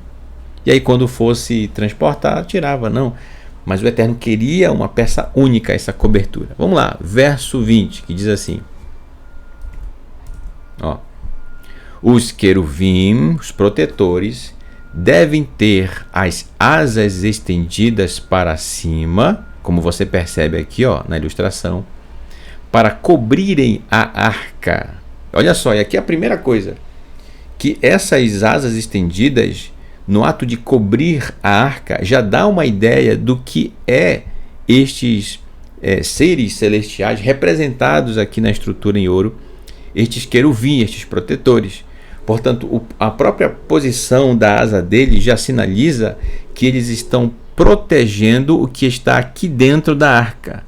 E aí quando fosse transportar, tirava, não. Mas o Eterno queria uma peça única, essa cobertura. Vamos lá, verso 20, que diz assim: ó, os queruvim, os protetores, devem ter as asas estendidas para cima, como você percebe aqui, ó, na ilustração, para cobrirem a arca. Olha só, e aqui é a primeira coisa, que essas asas estendidas, no ato de cobrir a arca, já dá uma ideia do que estes seres celestiais representados aqui na estrutura em ouro, estes queruvim, estes protetores. Portanto, a própria posição da asa deles já sinaliza que eles estão protegendo o que está aqui dentro da arca,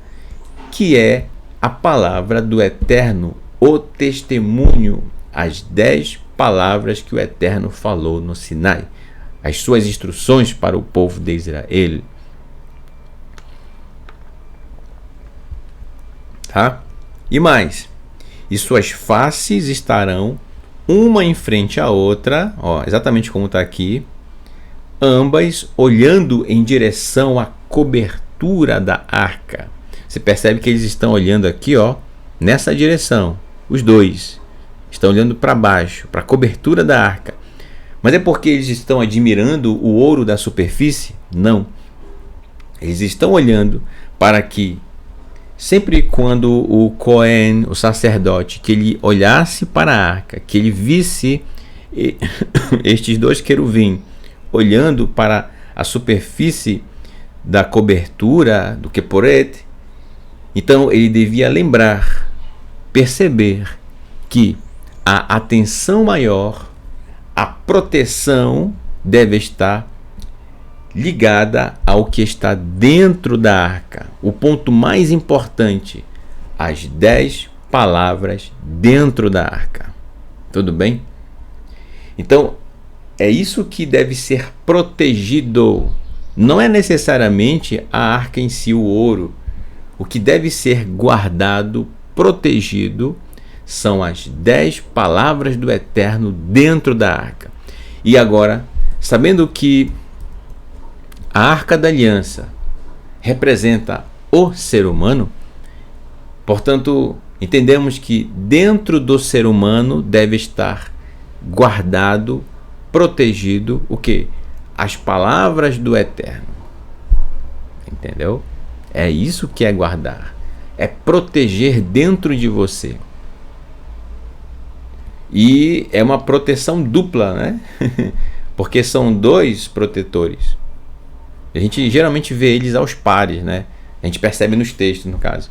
que é a palavra do Eterno, o testemunho, as 10 palavras que o Eterno falou no Sinai, as suas instruções para o povo de Israel. Tá? E mais, e suas faces estarão uma em frente à outra, ó, exatamente como está aqui, ambas olhando em direção à cobertura da arca. Você percebe que eles estão olhando aqui, ó, nessa direção. Os dois estão olhando para baixo, para a cobertura da arca. Mas é porque eles estão admirando o ouro da superfície? Não. Eles estão olhando para que sempre quando o Cohen, o sacerdote, que ele olhasse para a arca, que ele visse estes dois querubins olhando para a superfície da cobertura do Keporet, então ele devia lembrar, perceber que a atenção maior, a proteção deve estar ligada ao que está dentro da arca. O ponto mais importante, as 10 palavras dentro da arca. Tudo bem? Então, é isso que deve ser protegido. Não é necessariamente a arca em si, o ouro. O que deve ser guardado, protegido, são as 10 palavras do Eterno dentro da arca. E agora, sabendo que a Arca da Aliança representa o ser humano, portanto, entendemos que dentro do ser humano deve estar guardado, protegido, o quê? As palavras do Eterno. Entendeu? É isso que é guardar. É proteger dentro de você. E é uma proteção dupla, né? Porque são dois protetores. A gente geralmente vê eles aos pares, né? A gente percebe nos textos, no caso.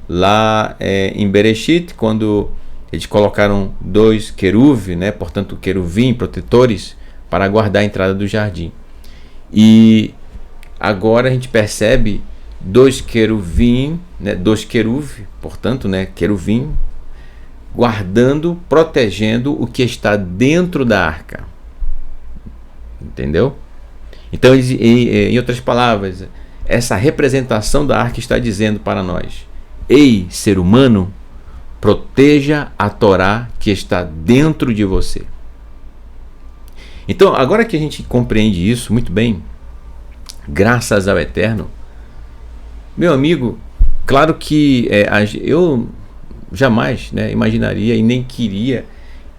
Lá em Bereshit, quando eles colocaram 2 querubins, né? Portanto, querubim, protetores, para guardar a entrada do jardim. E agora a gente percebe 2 querubim, né? 2 querubins, portanto, né? Querubim, guardando, protegendo o que está dentro da arca. Entendeu? Então, em outras palavras, essa representação da arca está dizendo para nós: ei, ser humano, proteja a Torá que está dentro de você. Então, agora que a gente compreende isso muito bem, graças ao Eterno, meu amigo, claro que eu jamais, né, imaginaria e nem queria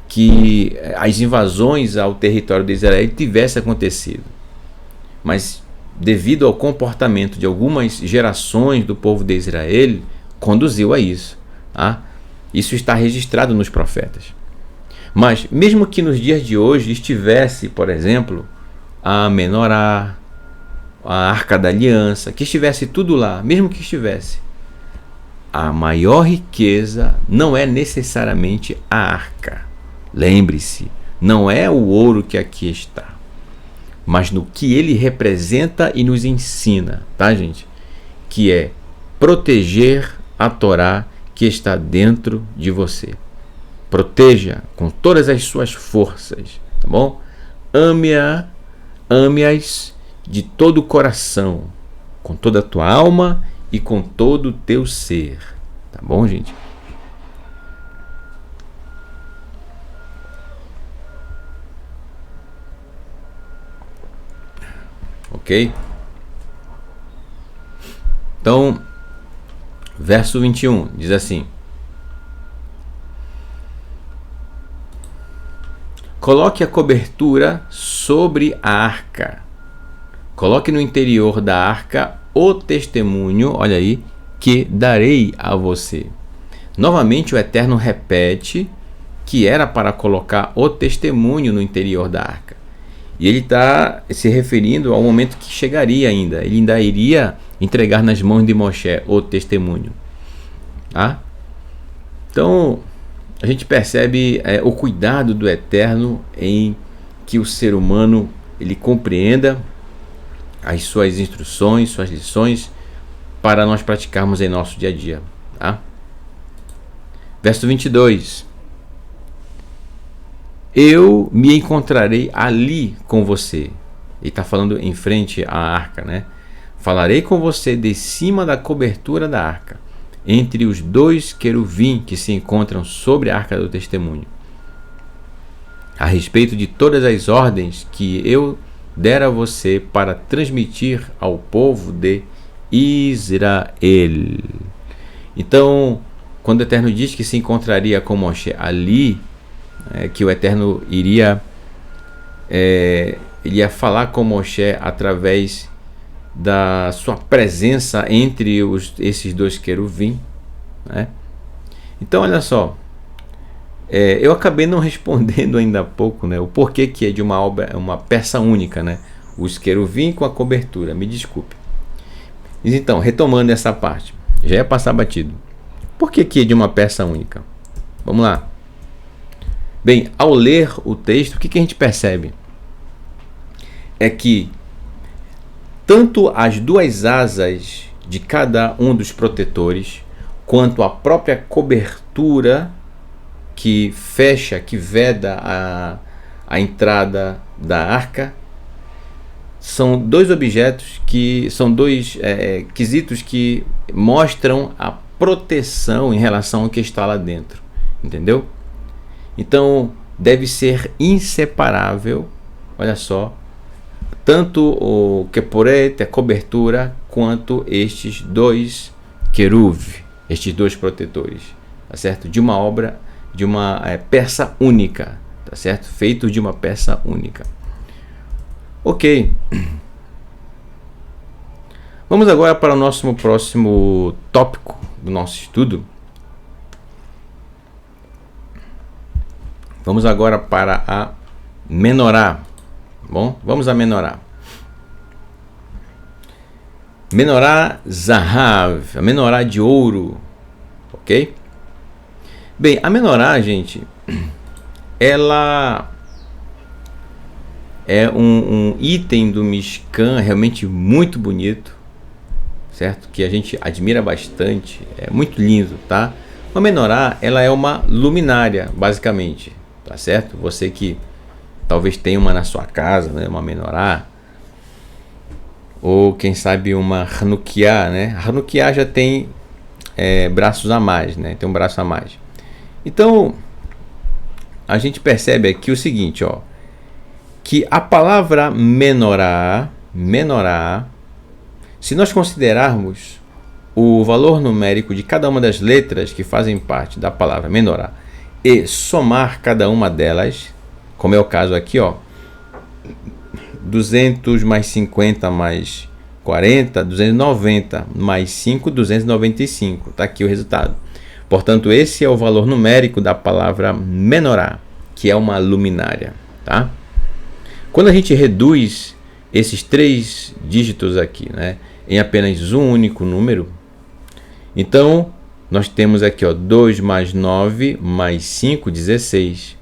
que as invasões ao território de Israel tivessem acontecido. Mas devido ao comportamento de algumas gerações do povo de Israel, conduziu a isso. Tá? Isso está registrado nos profetas. Mas mesmo que nos dias de hoje estivesse, por exemplo, a menorá, a Arca da Aliança, que estivesse tudo lá, mesmo que estivesse, a maior riqueza não é necessariamente a arca. Lembre-se, não é o ouro que aqui está, mas no que ele representa e nos ensina, tá, gente? Que é proteger a Torá que está dentro de você. Proteja com todas as suas forças, tá bom? Ame-as de todo o coração, com toda a tua alma e com todo o teu ser, tá bom, gente? Ok? Então, verso 21 diz assim: coloque a cobertura sobre a arca, coloque no interior da arca o testemunho, olha aí, que darei a você. Novamente o Eterno repete que era para colocar o testemunho no interior da arca. E ele está se referindo ao momento que chegaria ainda. Ele ainda iria entregar nas mãos de Moshe o testemunho. Tá? Então, a gente percebe o cuidado do Eterno em que o ser humano ele compreenda as suas instruções, suas lições, para nós praticarmos em nosso dia a dia. Tá? Verso 22. Eu me encontrarei ali com você. Ele está falando em frente à arca, né? Falarei com você de cima da cobertura da arca. entre os dois querubim que se encontram sobre a Arca do Testemunho, a respeito de todas as ordens que eu dera a você para transmitir ao povo de Israel. Então, quando o Eterno diz que se encontraria com Moshe ali, que o Eterno iria falar com Moshe através da sua presença entre esses dois querubim, né? Então, olha só, eu acabei não respondendo ainda há pouco, né, o porquê que é de uma peça única, né, os querubim com a cobertura. Me desculpe. Então, retomando essa parte, já ia passar batido. Por que é de uma peça única? Vamos lá. Bem, ao ler o texto, o que a gente percebe? É que tanto as duas asas de cada um dos protetores, quanto a própria cobertura que fecha, que veda a entrada da arca, são dois objetos são dois quesitos que mostram a proteção em relação ao que está lá dentro, entendeu? Então deve ser inseparável, olha só, tanto o keporet, a cobertura, quanto estes dois querubim, estes dois protetores, tá certo? De uma obra, de uma peça única, tá certo? Feito de uma peça única. Ok. Vamos agora para o nosso próximo tópico do nosso estudo. Vamos agora para a menorá. Bom, vamos a menorá. Menorá Zahav, a menorá de ouro, ok? Bem, a menorá, gente, ela é um item do Mishkan realmente muito bonito, certo? Que a gente admira bastante, é muito lindo, tá? Uma menorá, ela é uma luminária, basicamente, tá certo? Você que talvez tenha uma na sua casa, né? Uma menorá, ou quem sabe uma Hanukkah, né? A Hanukkah já tem braços a mais, né? Tem um braço a mais. Então, a gente percebe aqui o seguinte, ó, que a palavra menorá, se nós considerarmos o valor numérico de cada uma das letras que fazem parte da palavra menorá e somar cada uma delas, como é o caso aqui, ó, 200 mais 50 mais 40, 290 mais 5, 295. Tá aqui o resultado. Portanto, esse é o valor numérico da palavra menorá, que é uma luminária, tá? Quando a gente reduz esses três dígitos aqui, né, em apenas um único número, então nós temos aqui, ó, 2 mais 9 mais 5, 16.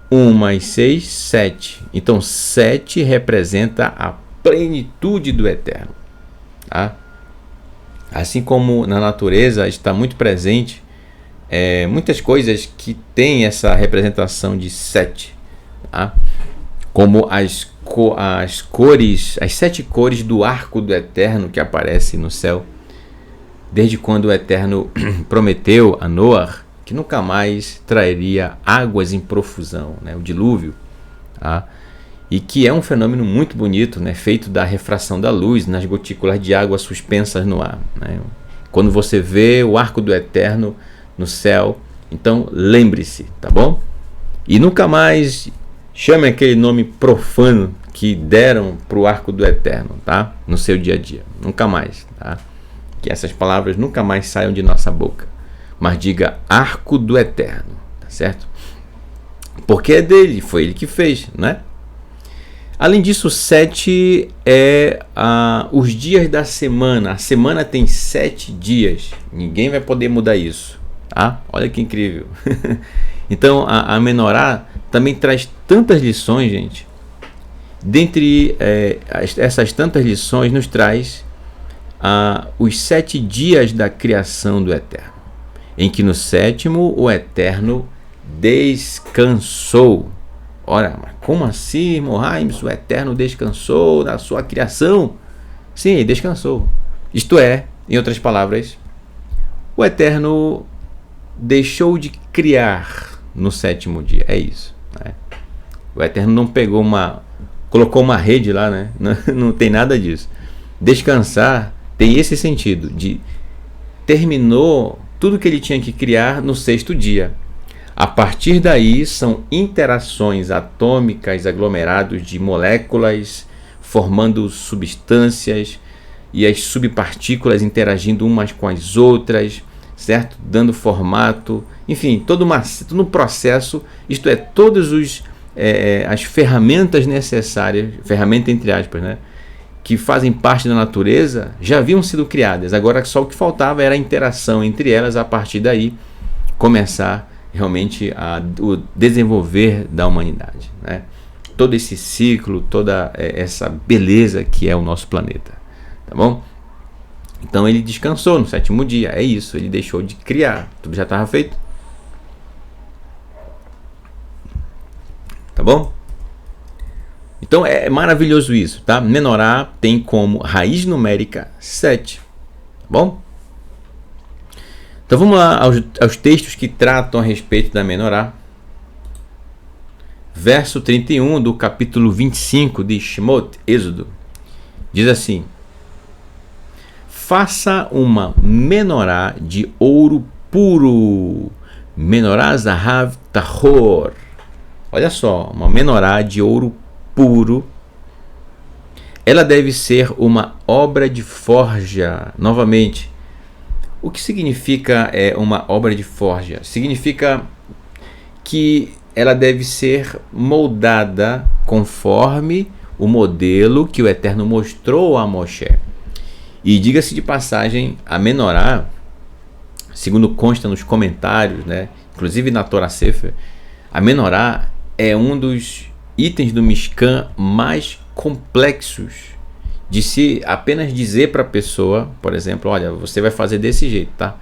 1 mais 6, 7. Então 7 representa a plenitude do Eterno, tá? Assim como na natureza está muito presente muitas coisas que têm essa representação de 7, tá? Como as cores, as 7 cores do arco do Eterno que aparece no céu, desde quando o Eterno prometeu a Noé que nunca mais traria águas em profusão, né? O dilúvio, tá? E que é um fenômeno muito bonito, né? Feito da refração da luz nas gotículas de água suspensas no ar, né? Quando você vê o arco do Eterno no céu, então lembre-se, tá bom? E nunca mais chame aquele nome profano que deram para o arco do Eterno, tá? No seu dia a dia, nunca mais, tá? Que essas palavras nunca mais saiam de nossa boca, mas diga arco do Eterno, tá certo? Porque é dele, foi ele que fez, né? Além disso, 7 é os dias da semana. A semana tem 7 dias. Ninguém vai poder mudar isso, tá? Olha que incrível. Então, a menorá também traz tantas lições, gente. Dentre essas tantas lições, nos traz os 7 dias da criação do Eterno, em que no sétimo o Eterno descansou. Ora, mas como assim, Mohaim? O Eterno descansou da sua criação? Sim, ele descansou. Isto é, em outras palavras, o Eterno deixou de criar no sétimo dia. É isso, né? O Eterno não pegou colocou uma rede lá, né? Não tem nada disso. Descansar tem esse sentido de terminou tudo que ele tinha que criar no sexto dia. A partir daí são interações atômicas, aglomerados de moléculas formando substâncias e as subpartículas interagindo umas com as outras, certo? Dando formato, enfim, todo um processo, isto é, todas as ferramentas necessárias, ferramenta entre aspas, né, que fazem parte da natureza, já haviam sido criadas. Agora só o que faltava era a interação entre elas, a partir daí começar realmente o desenvolver da humanidade, né? Todo esse ciclo, toda essa beleza que é o nosso planeta, tá bom? Então ele descansou no sétimo dia, é isso, ele deixou de criar, tudo já estava feito, tá bom? Então é maravilhoso isso, tá? Menorá tem como raiz numérica 7, tá bom? Então vamos lá aos textos que tratam a respeito da Menorá. Verso 31 do capítulo 25 de Shemot, Êxodo, diz assim: faça uma menorá de ouro puro, menorá zahav tahor. Olha só, uma menorá de ouro puro. Ela deve ser uma obra de forja. Novamente, o que significa uma obra de forja? Significa que ela deve ser moldada conforme o modelo que o Eterno mostrou a Moshe. E diga-se de passagem, a menorá, segundo consta nos comentários, né, inclusive na Torá Sefer, a menorá é um dos itens do Mishkan mais complexos de se apenas dizer para a pessoa, por exemplo, olha, você vai fazer desse jeito, tá?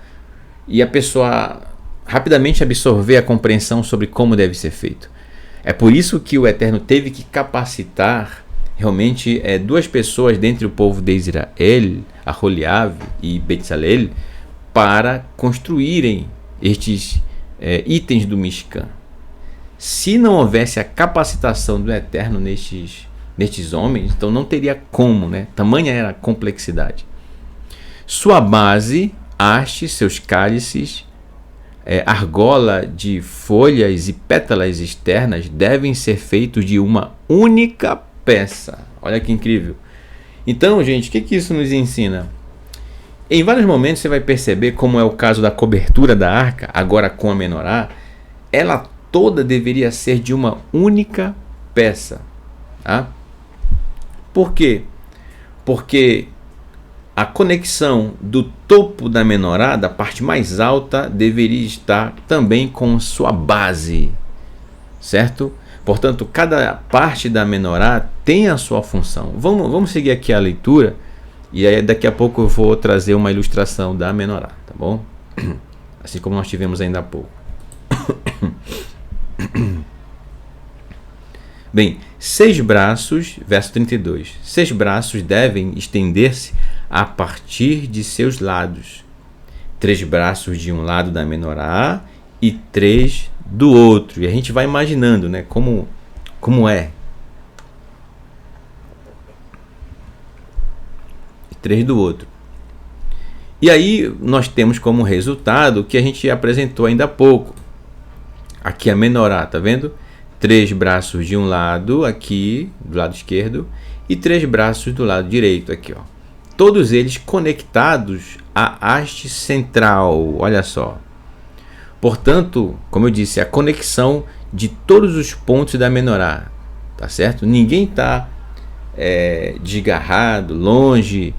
E a pessoa rapidamente absorver a compreensão sobre como deve ser feito. É por isso que o Eterno teve que capacitar realmente duas pessoas dentre o povo de Israel, Aholiab e Betzalel, para construírem estes itens do Mishkan. Se não houvesse a capacitação do Eterno nestes homens, então não teria como, né? Tamanha era a complexidade. Sua base, haste, seus cálices, argola de folhas e pétalas externas devem ser feitos de uma única peça. Olha que incrível. Então, gente, o que isso nos ensina? Em vários momentos você vai perceber, como é o caso da cobertura da arca, agora com a menorá, ela toda deveria ser de uma única peça. Tá? Por quê? Porque a conexão do topo da menorá, da parte mais alta, deveria estar também com sua base, certo? Portanto, cada parte da menorá tem a sua função. Vamos seguir aqui a leitura e aí daqui a pouco eu vou trazer uma ilustração da menorá, tá bom? Assim como nós tivemos ainda há pouco. Bem, 6 braços, verso 32. 6 braços devem estender-se a partir de seus lados. 3 braços de um lado da menorá e 3 do outro. E a gente vai imaginando, né, como é. 3 do outro. E aí nós temos como resultado o que a gente apresentou ainda há pouco. Aqui a menorá, tá vendo? 3 braços de um lado, aqui, do lado esquerdo, e 3 braços do lado direito, aqui, ó. Todos eles conectados à haste central, olha só. Portanto, como eu disse, a conexão de todos os pontos da menorá, tá certo? Ninguém está desgarrado, longe,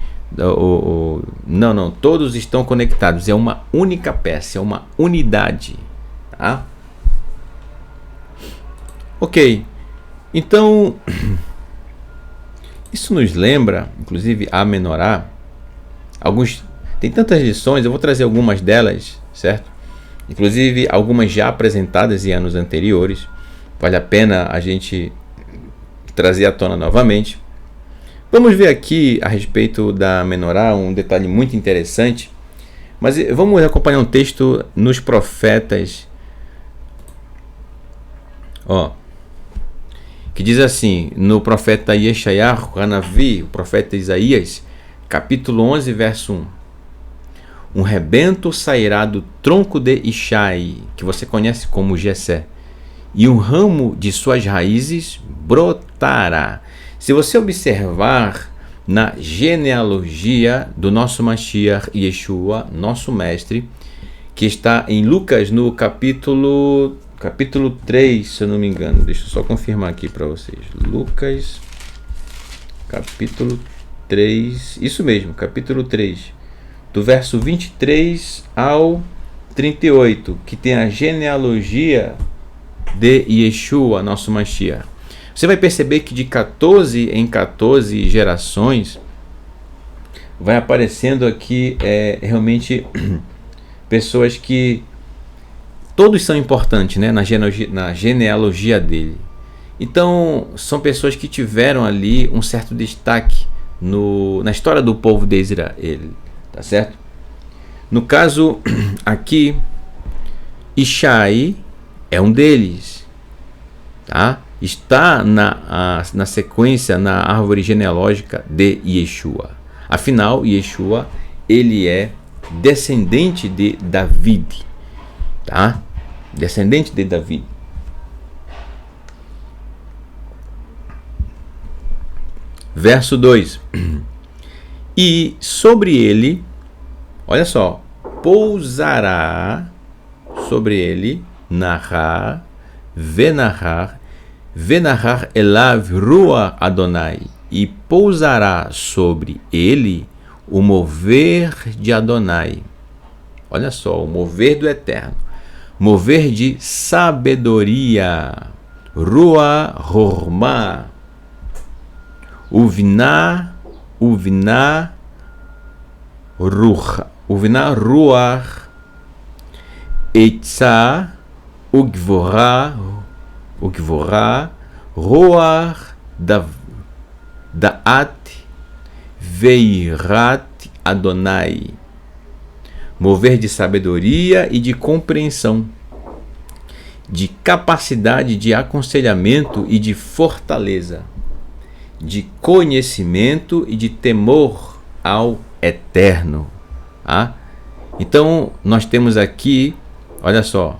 não, todos estão conectados, é uma única peça, é uma unidade, tá? Ok, então isso nos lembra, inclusive a menorá, tem tantas lições, eu vou trazer algumas delas, certo? Inclusive algumas já apresentadas em anos anteriores, vale a pena a gente trazer à tona novamente. Vamos ver aqui a respeito da menorá um detalhe muito interessante. Mas vamos acompanhar um texto nos profetas, que diz assim, no profeta Yeshayahu Hanavi, o profeta Isaías, capítulo 11, verso 1. Um rebento sairá do tronco de Ishai, que você conhece como Jessé, e um ramo de suas raízes brotará. Se você observar na genealogia do nosso Mashiach Yeshua, nosso mestre, que está em Lucas no capítulo 3, se eu não me engano. Deixa eu só confirmar aqui para vocês. Lucas, capítulo 3, isso mesmo, capítulo 3, do verso 23 ao 38, que tem a genealogia de Yeshua, nosso Mashiach. Você vai perceber que de 14 em 14 gerações vai aparecendo aqui realmente pessoas que todos são importantes, né, na genealogia dele. Então são pessoas que tiveram ali um certo destaque na história do povo de Israel, tá certo? No caso aqui, Ishai é um deles, tá? Está na sequência, na árvore genealógica de Yeshua. Afinal, Yeshua, ele é descendente de David, tá? Descendente de David. Verso 2. E sobre ele, olha só, pousará sobre ele, narrar, venarrar elav rua Adonai, e pousará sobre ele o mover de Adonai. Olha só, o mover do Eterno, mover de sabedoria, rua hormá, uviná ruach, eitzá ugvorá roar daat veirat Adonai, mover de sabedoria e de compreensão, de capacidade de aconselhamento e de fortaleza, de conhecimento e de temor ao Eterno. Então nós temos aqui, olha só,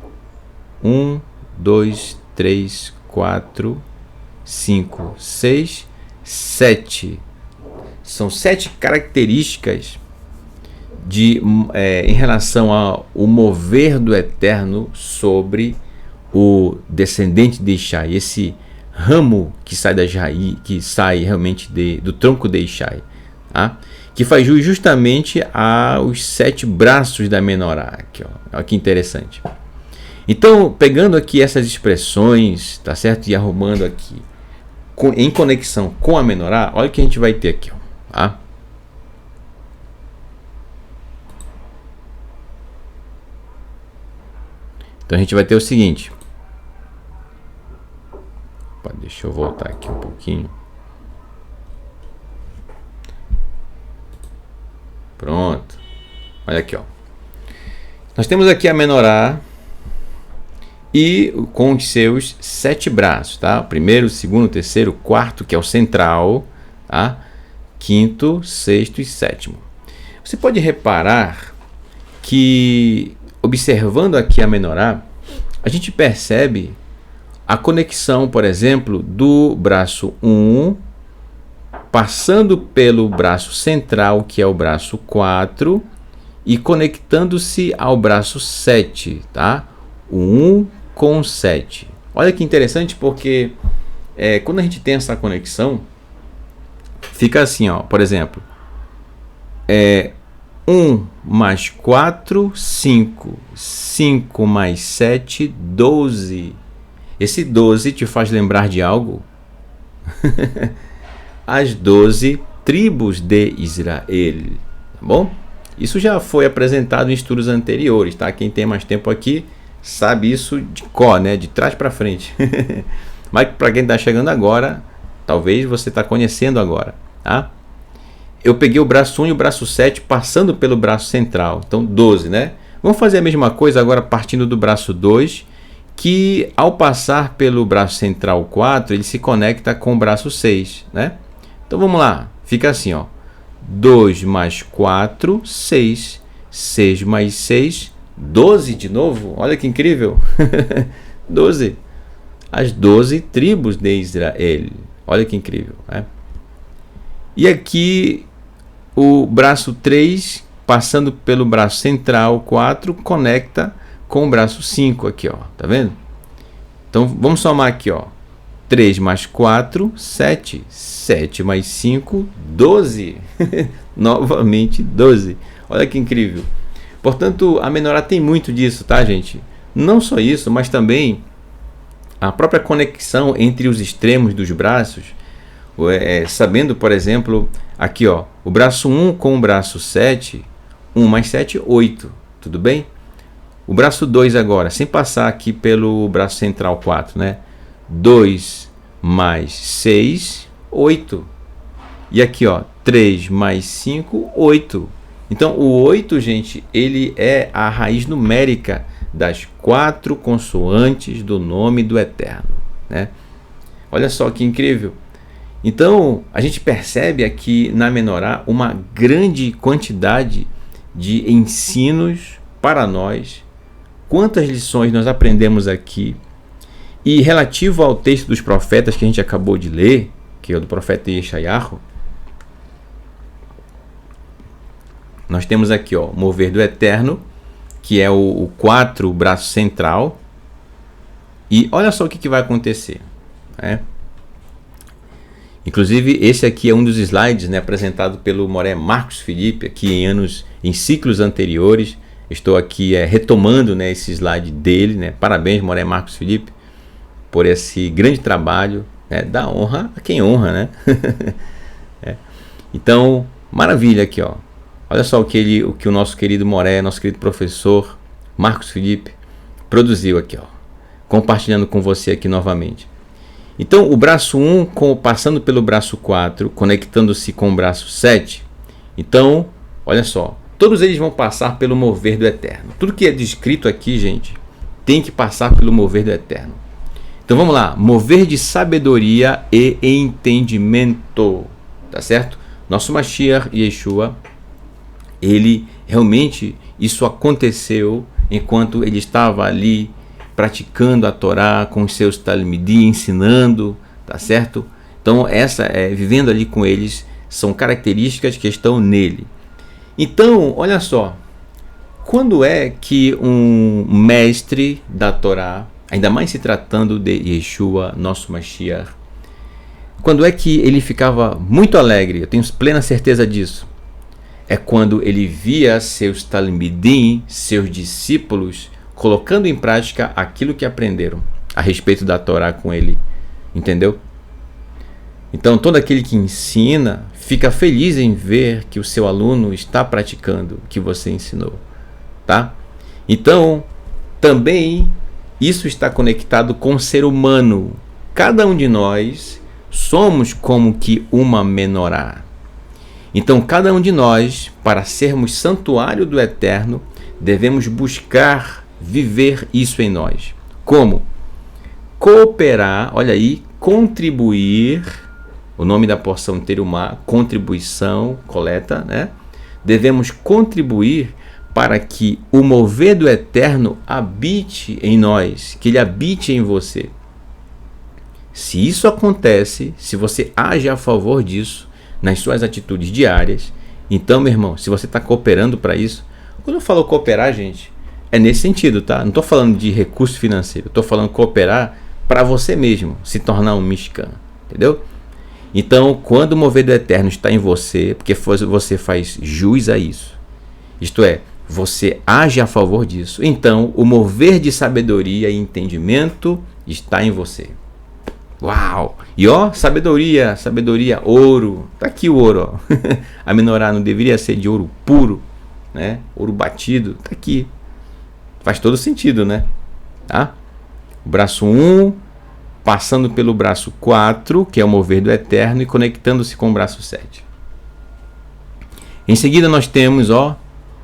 1, 2, 3, 4, 5, 6, 7. São 7 características em relação ao mover do Eterno sobre o descendente de Ishai, esse ramo que sai que sai realmente do tronco de Ishai, que faz jus justamente aos 7 braços da menorá. Aqui, olha que interessante. Então, pegando aqui essas expressões, tá certo? E arrumando aqui em conexão com a menorá, olha o que a gente vai ter aqui, tá? Então a gente vai ter o seguinte. Opa, deixa eu voltar aqui um pouquinho. Pronto. Olha aqui, ó. Nós temos aqui a menorá e com os seus 7 braços, tá? O primeiro, o segundo, o terceiro, o quarto, que é o central, tá? Quinto, sexto e sétimo. Você pode reparar que, observando aqui a menorá, a gente percebe a conexão, por exemplo, do braço 1, passando pelo braço central, que é o braço 4, e conectando-se ao braço 7, tá? O 1 com o 7. Olha que interessante, porque quando a gente tem essa conexão, fica assim, ó, por exemplo, 1 mais 4, 5. 5 mais 7, 12. Esse 12 te faz lembrar de algo? As 12 tribos de Israel, tá bom? Isso já foi apresentado em estudos anteriores, tá? Quem tem mais tempo aqui sabe isso de cor, né? De trás para frente. Mas para quem está chegando agora, talvez você está conhecendo agora, tá? eu peguei o braço 1 e o braço 7 passando pelo braço central. Então 12, né? Vamos fazer a mesma coisa agora partindo do braço 2, que ao passar pelo braço central 4, ele se conecta com o braço 6, né? Então vamos lá, fica assim, ó. 2 mais 4, 6. 6 mais 6, 12 de novo. Olha que incrível. 12. As 12 tribos de Israel. Olha que incrível, né? E aqui o braço 3, passando pelo braço central 4, conecta com o braço 5 aqui, ó. Tá vendo? Então vamos somar aqui, ó. 3 mais 4, 7. 7 mais 5, 12. Novamente 12. Olha que incrível. Portanto, a menorá tem muito disso, tá, gente? Não só isso, mas também a própria conexão entre os extremos dos braços. Sabendo, por exemplo, aqui, ó, o braço 1 com o braço 7, 1 mais 7, 8. Tudo bem? O braço 2 agora, sem passar aqui pelo braço central 4, né? 2 mais 6, 8. E aqui, ó, 3 mais 5, 8. Então, o 8, gente, ele é a raiz numérica das 4 consoantes do nome do Eterno, né? Olha só que incrível. Então, a gente percebe aqui na menorá uma grande quantidade de ensinos para nós. Quantas lições nós aprendemos aqui. E relativo ao texto dos profetas que a gente acabou de ler, que é o do profeta Yeshayahu, nós temos aqui, ó, mover do Eterno, que é o 4, o braço central. E olha só o que vai acontecer, né? Inclusive, esse aqui é um dos slides, né, apresentado pelo Moré Marcos Felipe, aqui em ciclos anteriores. Estou aqui retomando, né, esse slide dele, né? Parabéns, Moré Marcos Felipe, por esse grande trabalho, né? Dá honra a quem honra, né? Então, maravilha aqui, ó. Olha só o que o nosso querido Moré, nosso querido professor Marcos Felipe produziu aqui, ó, compartilhando com você aqui novamente. Então, o braço 1 passando pelo braço 4, conectando-se com o braço 7. Então, olha só, todos eles vão passar pelo mover do Eterno. Tudo que é descrito aqui, gente, tem que passar pelo mover do Eterno. Então vamos lá, mover de sabedoria e entendimento, tá certo? Nosso Mashiach Yeshua, ele realmente, isso aconteceu enquanto ele estava ali praticando a Torá com os seus talmidim, ensinando, tá certo? Então vivendo ali com eles, são características que estão nele. Então, olha só, quando é que um mestre da Torá, ainda mais se tratando de Yeshua, nosso Mashiach, quando é que ele ficava muito alegre? Eu tenho plena certeza disso. É quando ele via seus talmidim, seus discípulos, colocando em prática aquilo que aprenderam a respeito da Torá com ele. Entendeu? Então, todo aquele que ensina fica feliz em ver que o seu aluno está praticando o que você ensinou. Tá? Então, também isso está conectado com o ser humano. Cada um de nós somos como que uma menorá. Então, cada um de nós, para sermos santuário do Eterno, devemos buscar viver isso em nós. Como? Cooperar, olha aí, contribuir, o nome da porção terumá, contribuição, coleta, né? Devemos contribuir para que o mover do Eterno habite em nós, que ele habite em você. Se isso acontece, se você age a favor disso, nas suas atitudes diárias, então, meu irmão, se você está cooperando para isso, quando eu falo cooperar, gente, é nesse sentido, tá? Não estou falando de recurso financeiro, estou falando cooperar para você mesmo se tornar um Mishkan, entendeu? Então, quando o mover do Eterno está em você, porque você faz jus a isso, isto é, você age a favor disso, então o mover de sabedoria e entendimento está em você. Uau! E ó, sabedoria, ouro. Tá aqui o ouro, ó. A menorá não deveria ser de ouro puro, né? Ouro batido, tá aqui. Faz todo sentido, né? Tá? O braço 1, passando pelo braço 4, que é o mover do Eterno, e conectando-se com o braço 7. Em seguida nós temos, ó,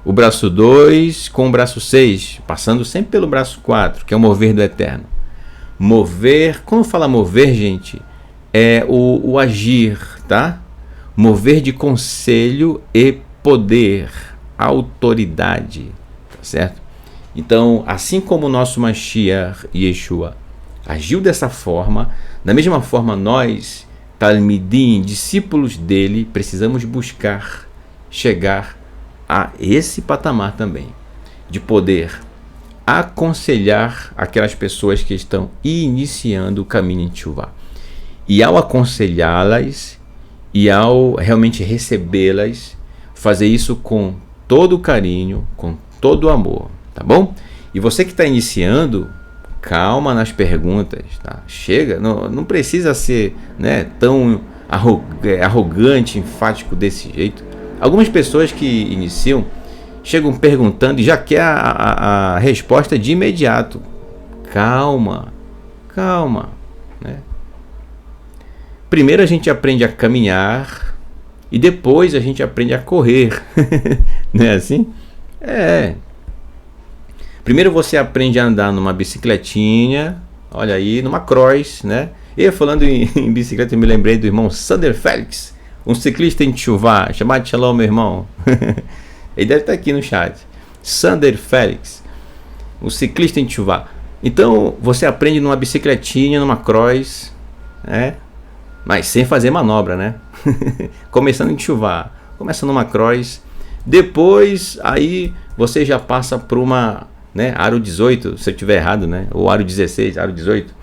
o braço 2 com o braço 6, passando sempre pelo braço 4, que é o mover do eterno. Mover, quando fala mover, gente, é o agir, tá? Mover de conselho e poder, autoridade, tá certo? Então, assim como o nosso Mashiach Yeshua agiu dessa forma, da mesma forma nós, Talmidim, discípulos dele, precisamos buscar chegar a esse patamar também, de poder aconselhar aquelas pessoas que estão iniciando o caminho em Teshuvah. E ao aconselhá-las e ao realmente recebê-las, fazer isso com todo o carinho, com todo o amor, tá bom? E você que está iniciando, calma nas perguntas, tá? Chega, não precisa ser, né, tão arrogante, enfático desse jeito. Algumas pessoas que iniciam chegam perguntando e já quer a resposta de imediato. Calma, né? Primeiro a gente aprende a caminhar e depois a gente aprende a correr. Não é assim? É. Primeiro você aprende a andar numa bicicletinha, olha aí, numa cross, né? E falando em bicicleta, eu me lembrei do irmão Sander Felix, um ciclista em Teshuvah, chamado Shalom, meu irmão. Ele deve estar aqui no chat. Sander Felix, um ciclista em Teshuvah. Então, você aprende numa bicicletinha, numa cross, né? Mas sem fazer manobra, né? Começando em Teshuvah, começando numa cross. Depois, aí, você já passa por uma, né, aro 18, se eu estiver errado, né? Ou aro 16, aro 18,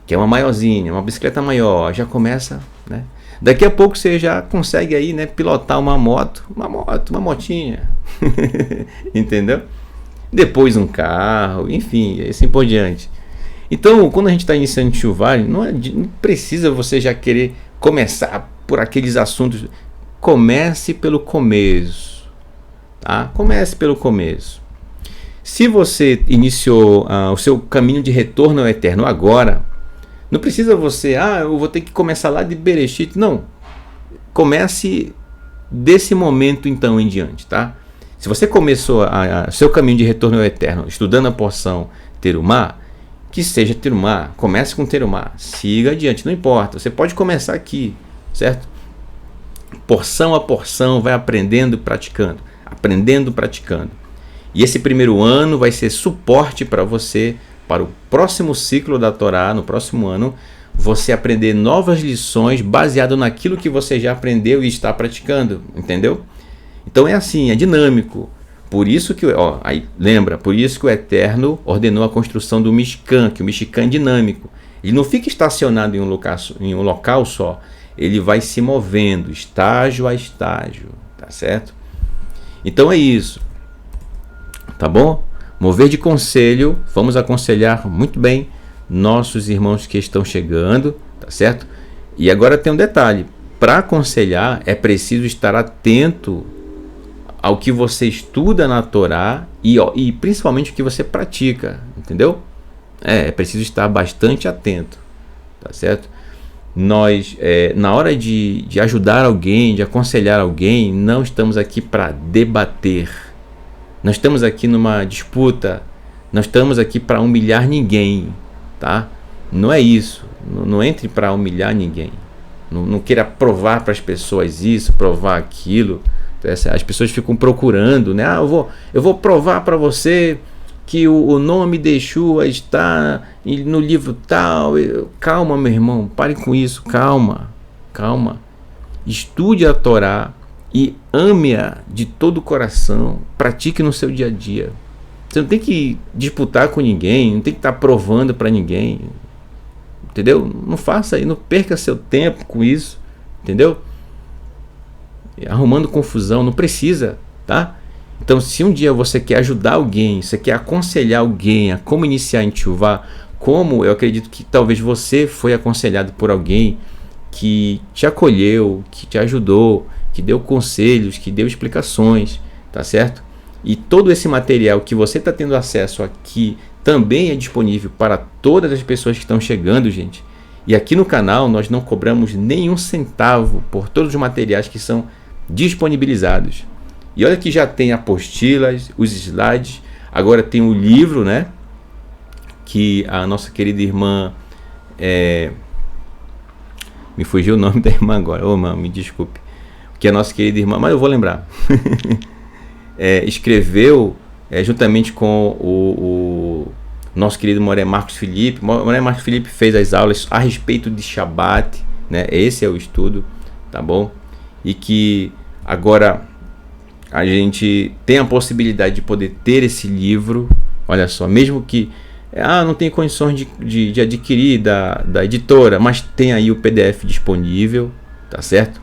que é uma maiorzinha, uma bicicleta maior. Já começa, né? Daqui a pouco você já consegue aí, né, pilotar uma motinha. Entendeu? Depois um carro, enfim, assim por diante. Então, quando a gente está iniciando Teshuvah, não precisa você já querer começar por aqueles assuntos. Comece pelo começo, tá? Comece pelo começo. Se você iniciou o seu caminho de retorno ao eterno agora, não precisa você, eu vou ter que começar lá de Bereshit. Não. Comece desse momento então em diante, tá? Se você começou seu caminho de retorno ao eterno estudando a porção Terumá, que seja Terumá, comece com Terumá, siga adiante, não importa. Você pode começar aqui, certo? Porção a porção, vai aprendendo, praticando. E esse primeiro ano vai ser suporte para você, para o próximo ciclo da Torá, no próximo ano, você aprender novas lições baseado naquilo que você já aprendeu e está praticando, entendeu? Então é assim, é dinâmico. Por isso que, por isso que o Eterno ordenou a construção do Mishkan, que o Mishkan é dinâmico. Ele não fica estacionado em um local só, ele vai se movendo, estágio a estágio, tá certo? Então é isso, tá bom? Mover de conselho, vamos aconselhar muito bem nossos irmãos que estão chegando, tá certo? E agora tem um detalhe, para aconselhar é preciso estar atento ao que você estuda na Torá e principalmente o que você pratica, entendeu? É preciso estar bastante atento, tá certo? Nós, na hora de ajudar alguém, de aconselhar alguém, não estamos aqui para debater. Não estamos aqui numa disputa, não estamos aqui para humilhar ninguém, tá? Não é isso, não entre para humilhar ninguém. Não queira provar para as pessoas isso, provar aquilo. As pessoas ficam procurando, né? Eu vou provar para você que o nome de Yeshua está no livro tal. Calma, meu irmão, pare com isso, calma. Estude a Torá e ame-a de todo o coração, pratique no seu dia a dia. Você não tem que disputar com ninguém, não tem que estar provando para ninguém, entendeu? Não faça isso, não perca seu tempo com isso, entendeu? Arrumando confusão, não precisa, tá? Então, se um dia você quer ajudar alguém, você quer aconselhar alguém a como iniciar em Teshuvah, como eu acredito que talvez você foi aconselhado por alguém que te acolheu, que te ajudou, que deu conselhos, que deu explicações, tá certo? E todo esse material que você está tendo acesso aqui também é disponível para todas as pessoas que estão chegando, gente. E aqui no canal nós não cobramos nenhum centavo por todos os materiais que são disponibilizados. E olha que já tem apostilas, os slides, agora tem o livro, né? Que a nossa querida irmã, me fugiu o nome da irmã agora, ô mãe, me desculpe, que a nossa querida irmã, mas eu vou lembrar, escreveu juntamente com o nosso querido Moré Marcos Felipe. Moré Marcos Felipe fez as aulas a respeito de Shabat, né? Esse é o estudo, tá bom? E que agora a gente tem a possibilidade de poder ter esse livro, olha só, mesmo que não tem condições de adquirir da editora, mas tem aí o PDF disponível, tá certo?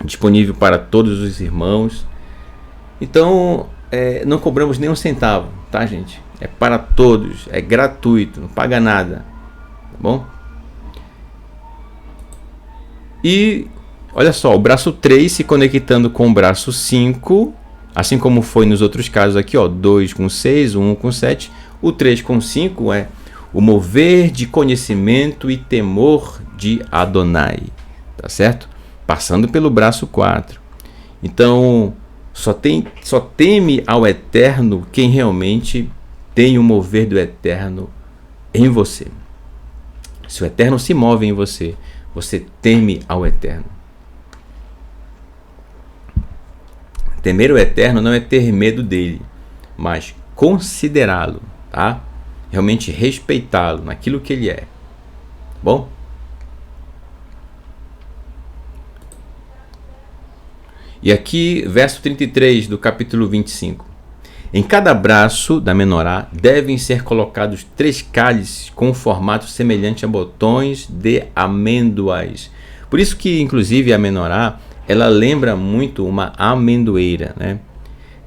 Disponível para todos os irmãos. Então, não cobramos nem um centavo, tá, gente? É para todos, é gratuito, não paga nada, tá bom? E olha só, o braço 3 se conectando com o braço 5, assim como foi nos outros casos aqui, ó, 2 com 6, 1 com 7, o 3 com 5 é o mover de conhecimento e temor de Adonai, tá certo? Passando pelo braço 4. Então, só teme ao Eterno quem realmente tem o mover do Eterno em você. Se o Eterno se move em você, você teme ao Eterno. Temer o Eterno não é ter medo dele, mas considerá-lo, tá? Realmente respeitá-lo naquilo que ele é. Bom? E aqui, verso 33 do capítulo 25. Em cada braço da menorá devem ser colocados 3 cálices com um formato semelhante a botões de amêndoas. Por isso que, inclusive, a menorá, ela lembra muito uma amendoeira, né?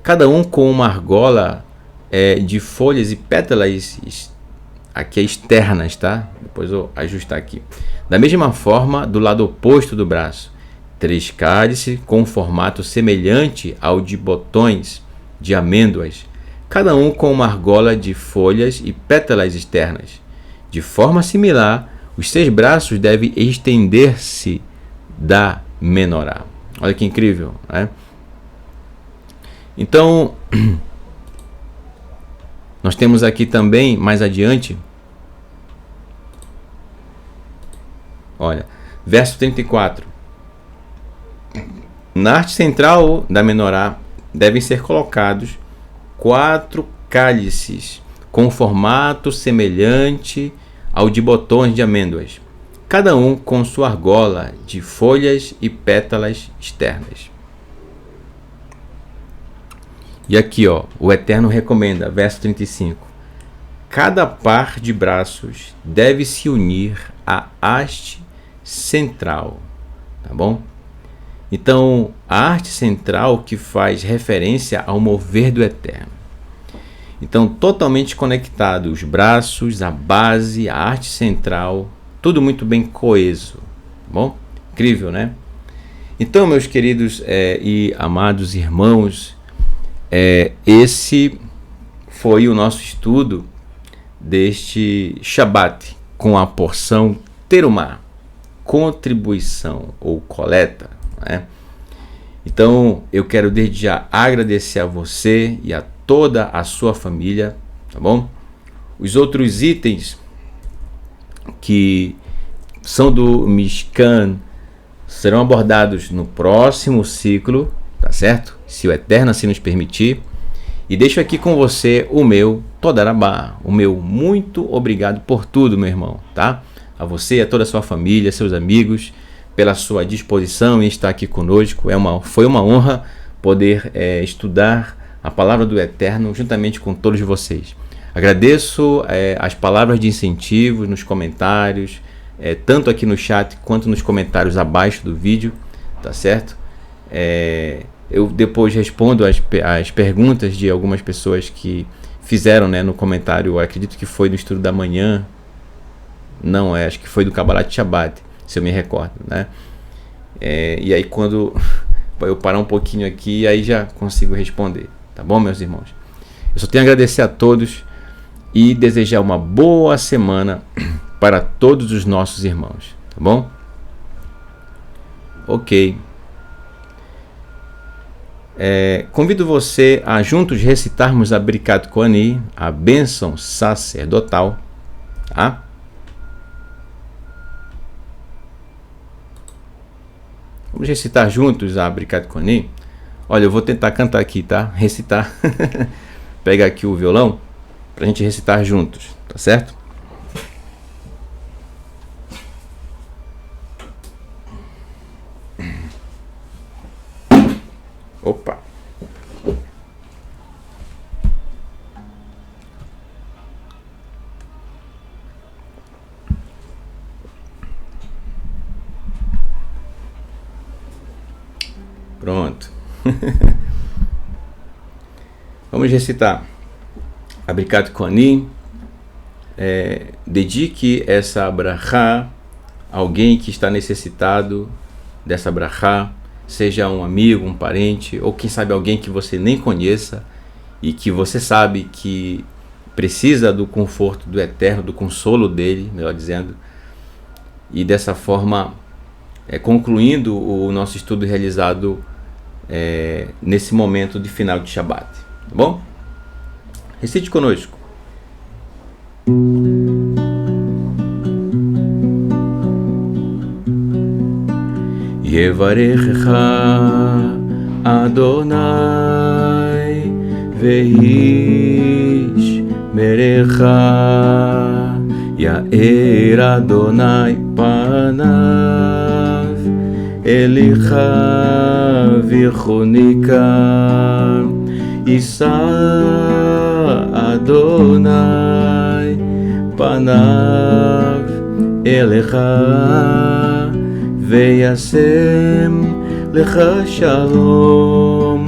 Cada um com uma argola de folhas e pétalas aqui externas, tá? Depois eu vou ajustar aqui. Da mesma forma, do lado oposto do braço, 3 cálices com um formato semelhante ao de botões de amêndoas, cada um com uma argola de folhas e pétalas externas. De forma similar, os 6 braços devem estender-se da menorá. Olha que incrível, né? Então, nós temos aqui também, mais adiante, olha, verso 34. Na arte central da menorá devem ser colocados 4 cálices com formato semelhante ao de botões de amêndoas, cada um com sua argola de folhas e pétalas externas. E aqui, ó, o Eterno recomenda, verso 35. Cada par de braços deve se unir à haste central, tá bom? Então, a arte central que faz referência ao mover do Eterno. Então, totalmente conectado, os braços, a base, a arte central, tudo muito bem coeso, tá bom? Incrível, né? Então, meus queridos e amados irmãos, esse foi o nosso estudo deste Shabat com a porção Terumá, contribuição ou coleta, né? Então eu quero desde já agradecer a você e a toda a sua família, tá bom? Os outros itens que são do Mishkan serão abordados no próximo ciclo, tá certo? Se o Eterno assim nos permitir. E deixo aqui com você o meu Todarabá, o meu muito obrigado por tudo, meu irmão, tá? A você e a toda a sua família, seus amigos, pela sua disposição em estar aqui conosco. Foi uma honra poder estudar a palavra do Eterno juntamente com todos vocês. Agradeço as palavras de incentivo nos comentários, tanto aqui no chat quanto nos comentários abaixo do vídeo, tá certo? Eu depois respondo as perguntas de algumas pessoas que fizeram, né, no comentário. Eu acredito que foi no estudo da manhã, não, acho que foi do Kabbalat Shabbat, se eu me recordo, né? E aí quando eu parar um pouquinho aqui, aí já consigo responder, tá bom, meus irmãos? Eu só tenho a agradecer a todos e desejar uma boa semana para todos os nossos irmãos, tá bom? Ok. convido você a juntos recitarmos a Birkat Koani, a bênção sacerdotal, tá? Vamos recitar juntos a Birkat Koani. Olha, eu vou tentar cantar aqui, tá? Recitar. Pega aqui o violão pra gente recitar juntos, tá certo? Opa! Pronto. Vamos recitar a Birkat Koani. Dedique essa brachá a alguém que está necessitado dessa brachá, seja um amigo, um parente, ou quem sabe alguém que você nem conheça e que você sabe que precisa do conforto do Eterno, do consolo dele, melhor dizendo. E dessa forma, concluindo o nosso estudo realizado nesse momento de final de Shabbat. Tá bom? Recite conosco. Yevarechecha Adonai veish merecha Yair Adonai panav Elicha vichunika Isa Adonai panav Elecha Veyasem lecha shalom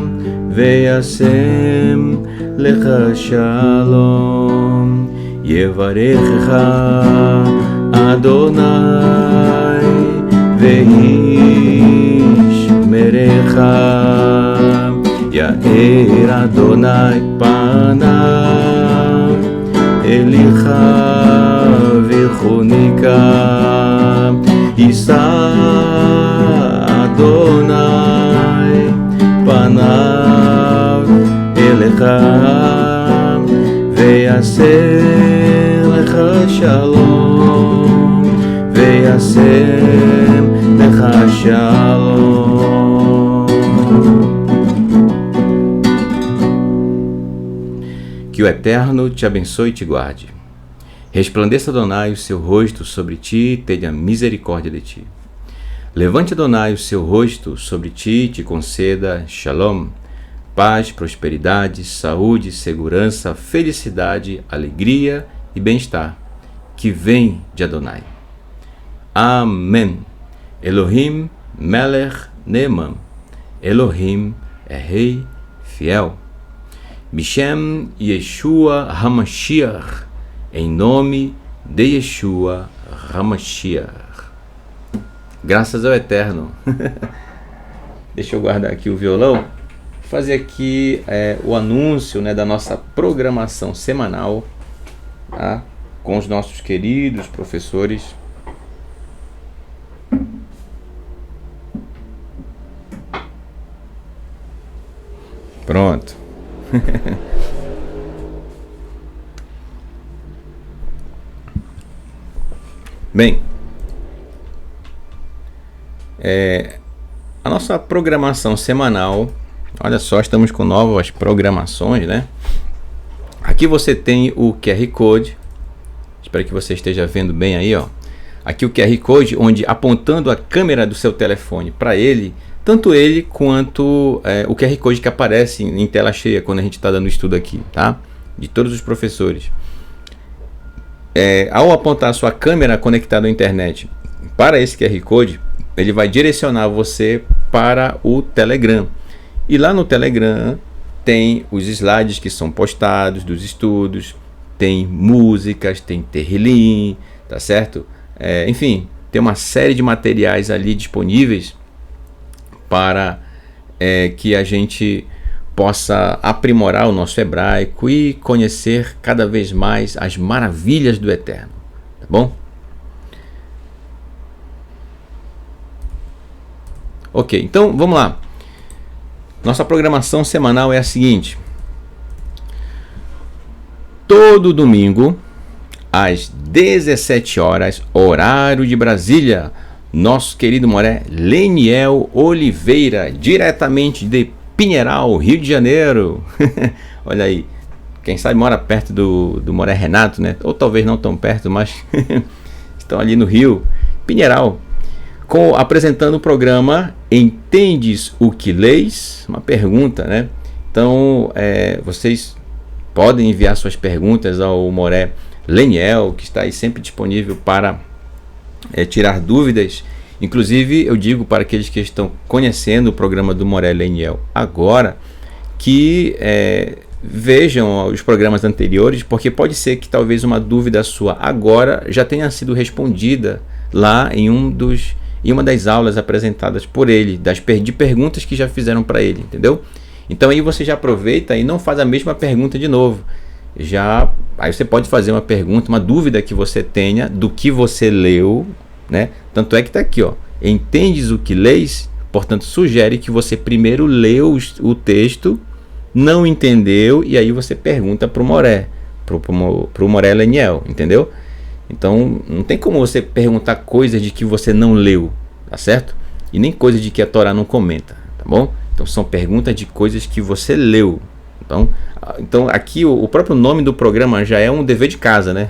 Veyasem lecha shalom Yevarechecha Adonai Veish merecha Yair Adonai panav Elicha vichunika Isa Adonai panav elecha veyasem lecha shalom veyasem lecha shalom. Que o Eterno te abençoe e te guarde. Resplandeça Adonai o seu rosto sobre ti e tenha misericórdia de ti. Levante Adonai o seu rosto sobre ti e te conceda Shalom, paz, prosperidade, saúde, segurança, felicidade, alegria e bem-estar, que vem de Adonai. Amém. Elohim Melech Ne'eman. Elohim é Rei fiel. Bishem Yeshua HaMashiach. Em nome de Yeshua HaMashiach. Graças ao Eterno. Deixa eu guardar aqui o violão. Fazer aqui o anúncio, né, da nossa programação semanal, tá? Com os nossos queridos professores. Pronto. Bem, a nossa programação semanal, olha só, estamos com novas programações, né? Aqui você tem o QR Code, espero que você esteja vendo bem aí, ó. Aqui o QR Code, onde apontando a câmera do seu telefone para ele, tanto ele quanto o QR Code que aparece em tela cheia quando a gente está dando estudo aqui, tá? De todos os professores. Ao apontar a sua câmera conectada à internet para esse QR Code, ele vai direcionar você para o Telegram. E lá no Telegram tem os slides que são postados dos estudos, tem músicas, tem Terrilim, tá certo? Enfim, tem uma série de materiais ali disponíveis para que a gente possa aprimorar o nosso hebraico e conhecer cada vez mais as maravilhas do Eterno, tá bom? Ok, então vamos lá. Nossa programação semanal é a seguinte: todo domingo, às 17 horas, horário de Brasília, nosso querido Moré Leniel Oliveira, diretamente de Pinheiral, Rio de Janeiro. Olha aí, quem sabe mora perto do Moré Renato, né? Ou talvez não tão perto, mas estão ali no Rio, Pinheiral, apresentando o programa Entendes o que Leis? Uma pergunta, né? Então, vocês podem enviar suas perguntas ao Moré Leniel, que está aí sempre disponível para tirar dúvidas. Inclusive, eu digo para aqueles que estão conhecendo o programa do Moré Leniel agora, que vejam os programas anteriores, porque pode ser que talvez uma dúvida sua agora já tenha sido respondida lá em uma das aulas apresentadas por ele, de perguntas que já fizeram para ele, entendeu? Então aí você já aproveita e não faz a mesma pergunta de novo. Aí você pode fazer uma pergunta, uma dúvida que você tenha do que você leu, né? Tanto é que está aqui, ó, entendes o que leis? Portanto, sugere que você primeiro leu o texto, não entendeu, e aí você pergunta para o Moré, pro Moré Leniel, entendeu? Então, não tem como você perguntar coisas de que você não leu, tá certo? E nem coisas de que a Torá não comenta, tá bom? Então, são perguntas de coisas que você leu. Então aqui o próprio nome do programa já é um dever de casa, né?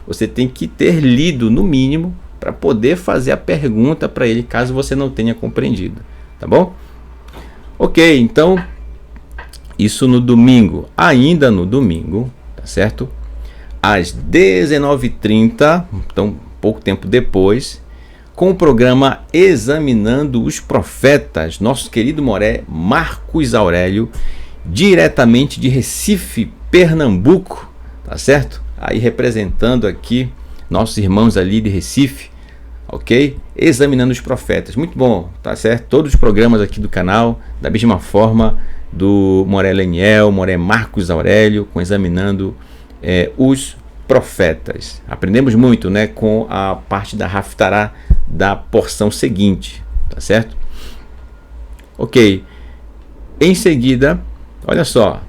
Você tem que ter lido, no mínimo, para poder fazer a pergunta para ele, caso você não tenha compreendido, tá bom? Ok, então, isso no domingo. Ainda no domingo, tá certo? Às 19h30, então pouco tempo depois, com o programa Examinando os Profetas, nosso querido Moré Marcos Aurélio, diretamente de Recife, Pernambuco, tá certo? Aí representando aqui nossos irmãos ali de Recife, ok? Examinando os Profetas, muito bom, tá certo? Todos os programas aqui do canal, da mesma forma do Moré Leniel, Moré Marcos Aurélio, com Examinando os Profetas. Aprendemos muito, né, com a parte da Haftará da porção seguinte, tá certo? Ok, em seguida, olha só,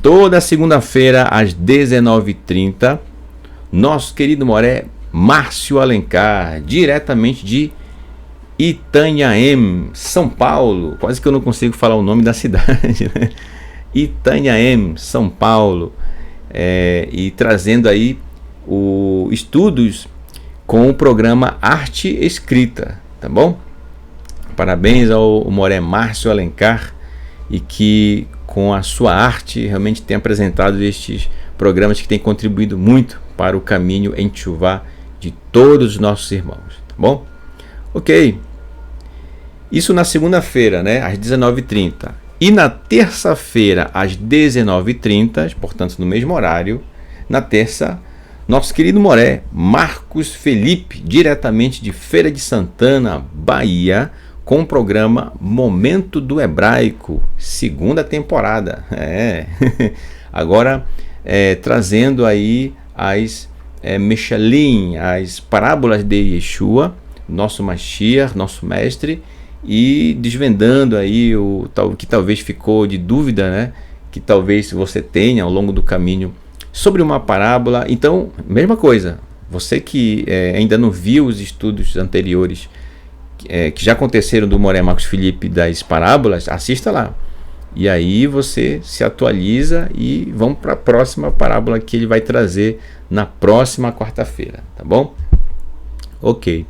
toda segunda-feira às 19h30, nosso querido Moré Márcio Alencar, diretamente de Itanhaém, São Paulo. Quase que eu não consigo falar o nome da cidade, né? Itanhaém, São Paulo, e trazendo aí estudos com o programa Arte Escrita, tá bom? Parabéns ao Moré Márcio Alencar, e que com a sua arte realmente tem apresentado estes programas que têm contribuído muito para o caminho em Teshuvá de todos os nossos irmãos, tá bom? Ok, isso na segunda-feira, né, às 19h30, e na terça-feira às 19h30, portanto no mesmo horário, na terça, nosso querido Moré Marcos Felipe, diretamente de Feira de Santana, Bahia, com o programa Momento do Hebraico, segunda temporada. Agora trazendo aí as Meshalim, as parábolas de Yeshua, nosso Mashiach, nosso mestre, e desvendando aí o que talvez ficou de dúvida, né? Que talvez você tenha ao longo do caminho sobre uma parábola. Então, mesma coisa, você que ainda não viu os estudos anteriores que já aconteceram do Moré Marcos Felipe das parábolas, assista lá. E aí você se atualiza e vamos para a próxima parábola que ele vai trazer na próxima quarta-feira, tá bom? Ok.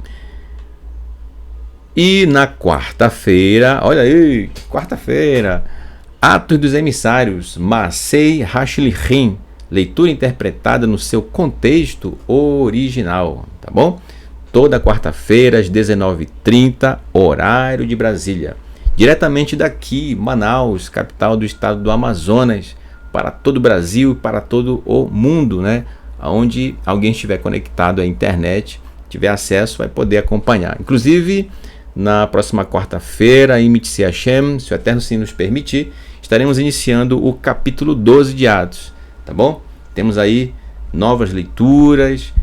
E na quarta-feira, olha aí, quarta-feira, Atos dos Emissários, Masei Hashlichim, leitura interpretada no seu contexto original, tá bom? Toda quarta-feira às 19h30, horário de Brasília. Diretamente daqui, Manaus, capital do estado do Amazonas, para todo o Brasil, para todo o mundo, né? Onde alguém estiver conectado à internet, tiver acesso, vai poder acompanhar. Inclusive, na próxima quarta-feira, em Mitzi Hashem, se o Eterno sim nos permitir, estaremos iniciando o capítulo 12 de Atos, tá bom? Temos aí novas leituras,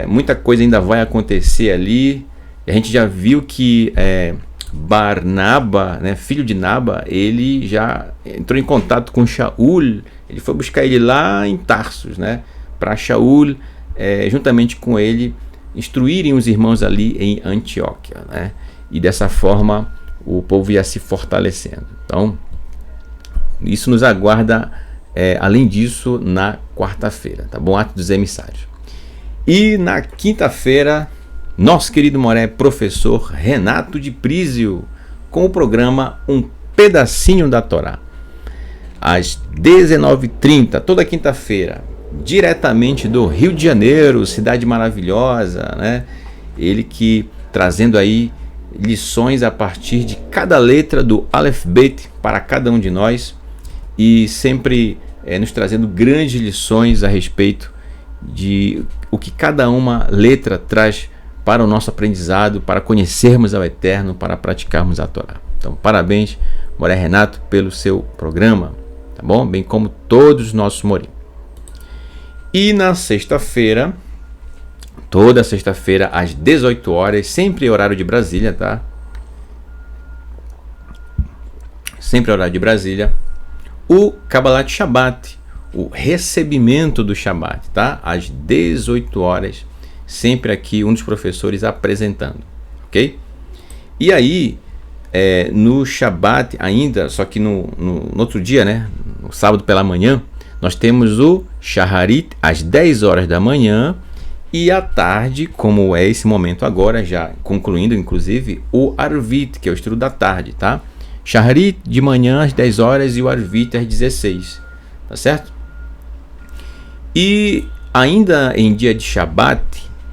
muita coisa ainda vai acontecer ali. A gente já viu que Barnaba, né, filho de Naba, ele já entrou em contato com Shaul. Ele foi buscar ele lá em Tarsus, né, para Shaul, juntamente com ele, instruírem os irmãos ali em Antioquia, né, e dessa forma o povo ia se fortalecendo. Então, isso nos aguarda, além disso, na quarta-feira, tá bom? Atos dos Emissários. E na quinta-feira, nosso querido Moré, professor Renato de Prísio, com o programa Um Pedacinho da Torá, às 19h30, toda quinta-feira, diretamente do Rio de Janeiro, cidade maravilhosa, né? Ele que trazendo aí lições a partir de cada letra do Aleph Bet para cada um de nós, e sempre nos trazendo grandes lições a respeito de o que cada uma letra traz para o nosso aprendizado, para conhecermos ao Eterno, para praticarmos a Torá. Então, parabéns, Moré Renato, pelo seu programa, tá bom? Bem como todos os nossos Morim. E na sexta-feira, toda sexta-feira, às 18 horas, sempre horário de Brasília, tá? Sempre horário de Brasília, o Kabbalat Shabbat, o recebimento do Shabbat, tá? Às 18 horas, sempre aqui um dos professores apresentando, ok? E aí, no Shabbat ainda, só que no outro dia, né? No sábado pela manhã, nós temos o Shaharit às 10 horas da manhã, e à tarde, como é esse momento agora, já concluindo inclusive, o Arvit, que é o estudo da tarde, tá? Shaharit de manhã às 10 horas e o Arvit às 16, tá certo? E ainda em dia de Shabbat,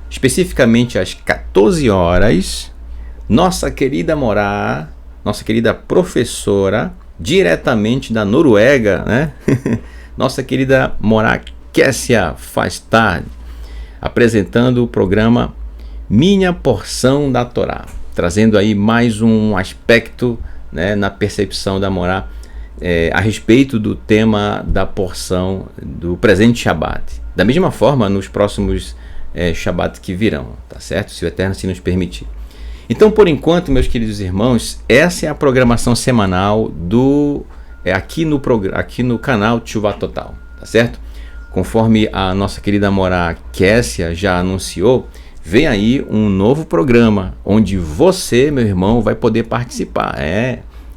especificamente às 14 horas, nossa querida Morá, nossa querida professora, diretamente da Noruega, né? Nossa querida Morá Kessia Fastad, apresentando o programa Minha Porção da Torá, trazendo aí mais um aspecto, né, na percepção da Morá a respeito do tema da porção do presente Shabbat. Da mesma forma, nos próximos Shabbat que virão, tá certo? Se o Eterno se nos permitir. Então, por enquanto, meus queridos irmãos, essa é a programação semanal aqui no canal Teshuvah Total, tá certo? Conforme a nossa querida Morá Kessia já anunciou, vem aí um novo programa, onde você, meu irmão, vai poder participar.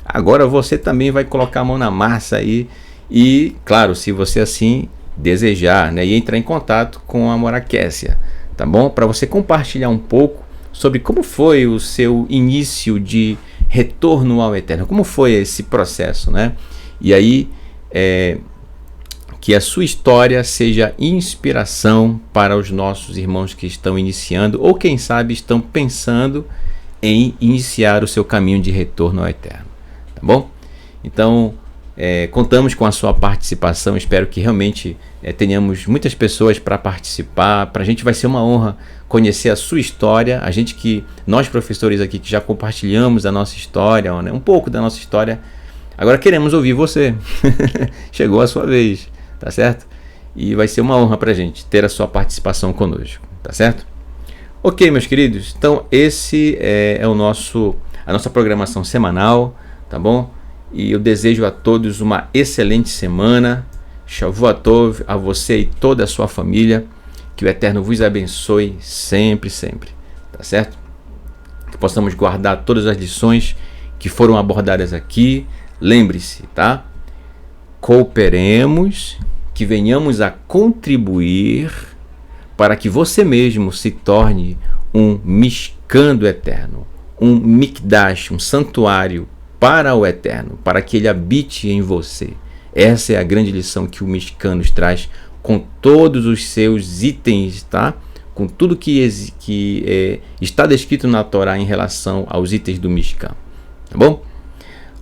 Agora você também vai colocar a mão na massa aí, e, claro, se você assim desejar, né, e entrar em contato com a Morá Kessia, tá bom? Para você compartilhar um pouco sobre como foi o seu início de retorno ao Eterno, como foi esse processo, né? E aí, que a sua história seja inspiração para os nossos irmãos que estão iniciando, ou quem sabe estão pensando em iniciar o seu caminho de retorno ao Eterno, tá bom? Então, contamos com a sua participação. Espero que realmente tenhamos muitas pessoas para participar. Para a gente vai ser uma honra conhecer a sua história. Nós professores aqui que já compartilhamos a nossa história, né, um pouco da nossa história, agora queremos ouvir você. Chegou a sua vez, tá certo? E vai ser uma honra para a gente ter a sua participação conosco, tá certo? Ok, meus queridos, então esse é a nossa programação semanal, tá bom? E eu desejo a todos uma excelente semana. Shavua Tov a você e toda a sua família. Que o Eterno vos abençoe sempre, sempre, tá certo? Que possamos guardar todas as lições que foram abordadas aqui. Lembre-se, tá? Cooperemos, que venhamos a contribuir para que você mesmo se torne um Mishkan do Eterno, um Mikdash, um santuário para o Eterno, para que ele habite em você. Essa é a grande lição que o Mishkan nos traz, com todos os seus itens, tá? Com tudo que está descrito na Torá em relação aos itens do Mishkan, tá bom?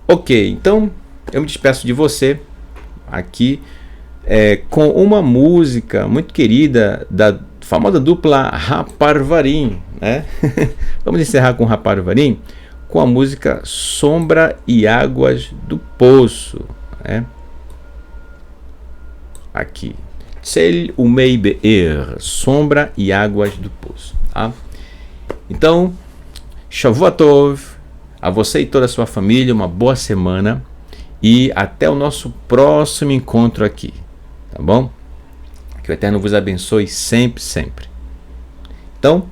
Ok, então eu me despeço de você aqui com uma música muito querida da famosa dupla Haparvarim, né? Vamos encerrar com Haparvarim, com a música Sombra e Águas do Poço, né? Aqui, Tsel Umei Be'er, Sombra e Águas do Poço, tá? Então, Shavua Tov A você e toda a sua família, uma boa semana e até o nosso próximo encontro aqui, tá bom? Que o Eterno vos abençoe sempre, sempre. Então,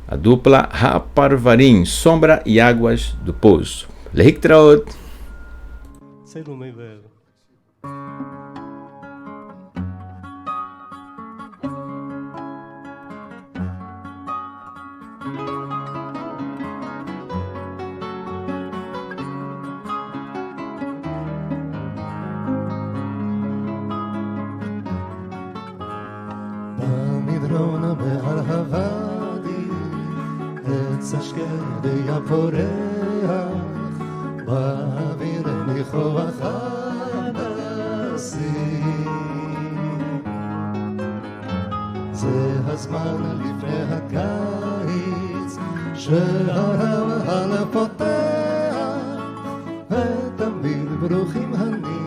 a dupla Haparvarim, Sombra e Águas do Poço. Lehiktraot. במדרון בהר הוואדי עץ השקדיה פורח באוויר ניחוח הדסים זה הזמן לפני הקיץ שהרמהל פותח ותמיד ברוכים הנכנסים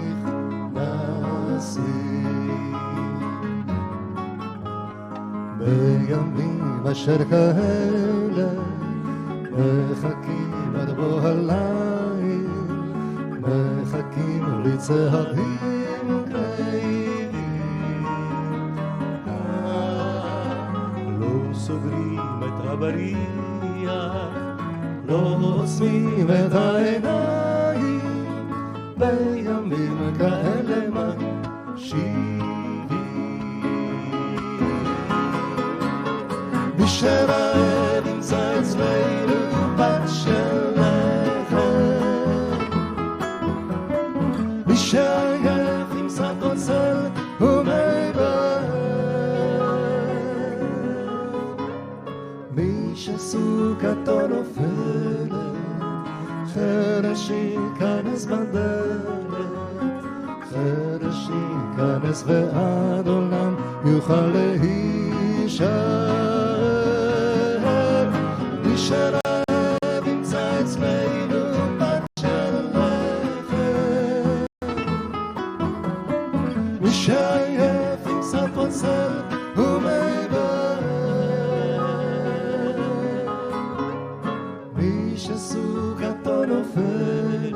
בימים אשר כאלה מחכים עד בוא הליל מחכים לצעדים קרבים לא סוגרים את הבריח לא עוצמים את העיניים בימים כאלה מי שרעב ימצא אצלנו בת של לחם מי שעייף ימצא קוצר ומי בהר מי שסוכתו נופלת חרש ייכנס בדלת חרש ייכנס ועד עולם יוכל להישאר מי שרעב ימצא אצלנו בת של לחם מי שעייף ימצא קוצר ומי בהר מי שסוכתו נופלת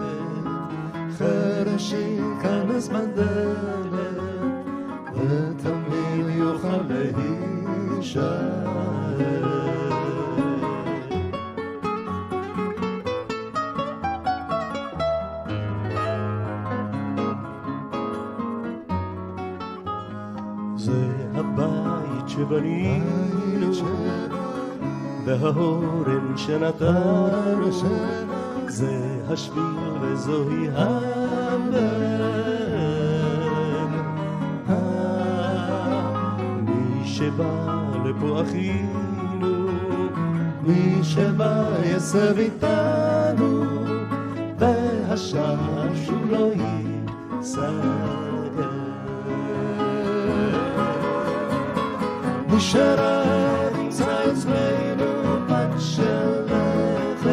חרש ייכנס בדלת ותמיד יוכל להישאר זה הבית שבנינו וההורן שנתנו זה השביל וזוהי הבן מי שבא לפה אחינו מי שבא יסב איתנו והשעש הוא לא ייסגר מי שרעב ימצא אצלנו בת של לחם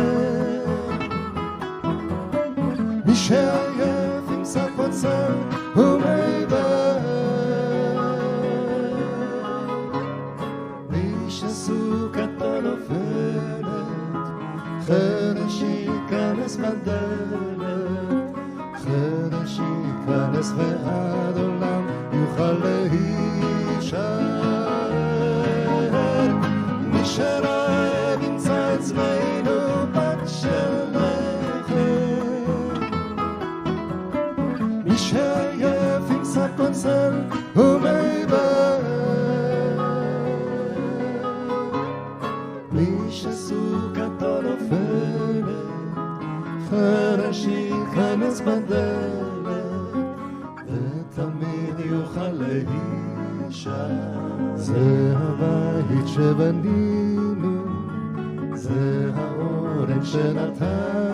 מי שעייף ימצא קוצר ומי בהר מי שסוכתו נופלת חרש ייכנס בדלת חרש ייכנס ועד עולם יוכל להישאר מי שרעב ימצא אצלנו בת של לחם מי שעייף ימצא קוצר ומי בהר מי שסוכתו נופלת חרש ייכנס בדלת ותמיד יוכל להישאר זה הבית שבנינו זה האורן שנתן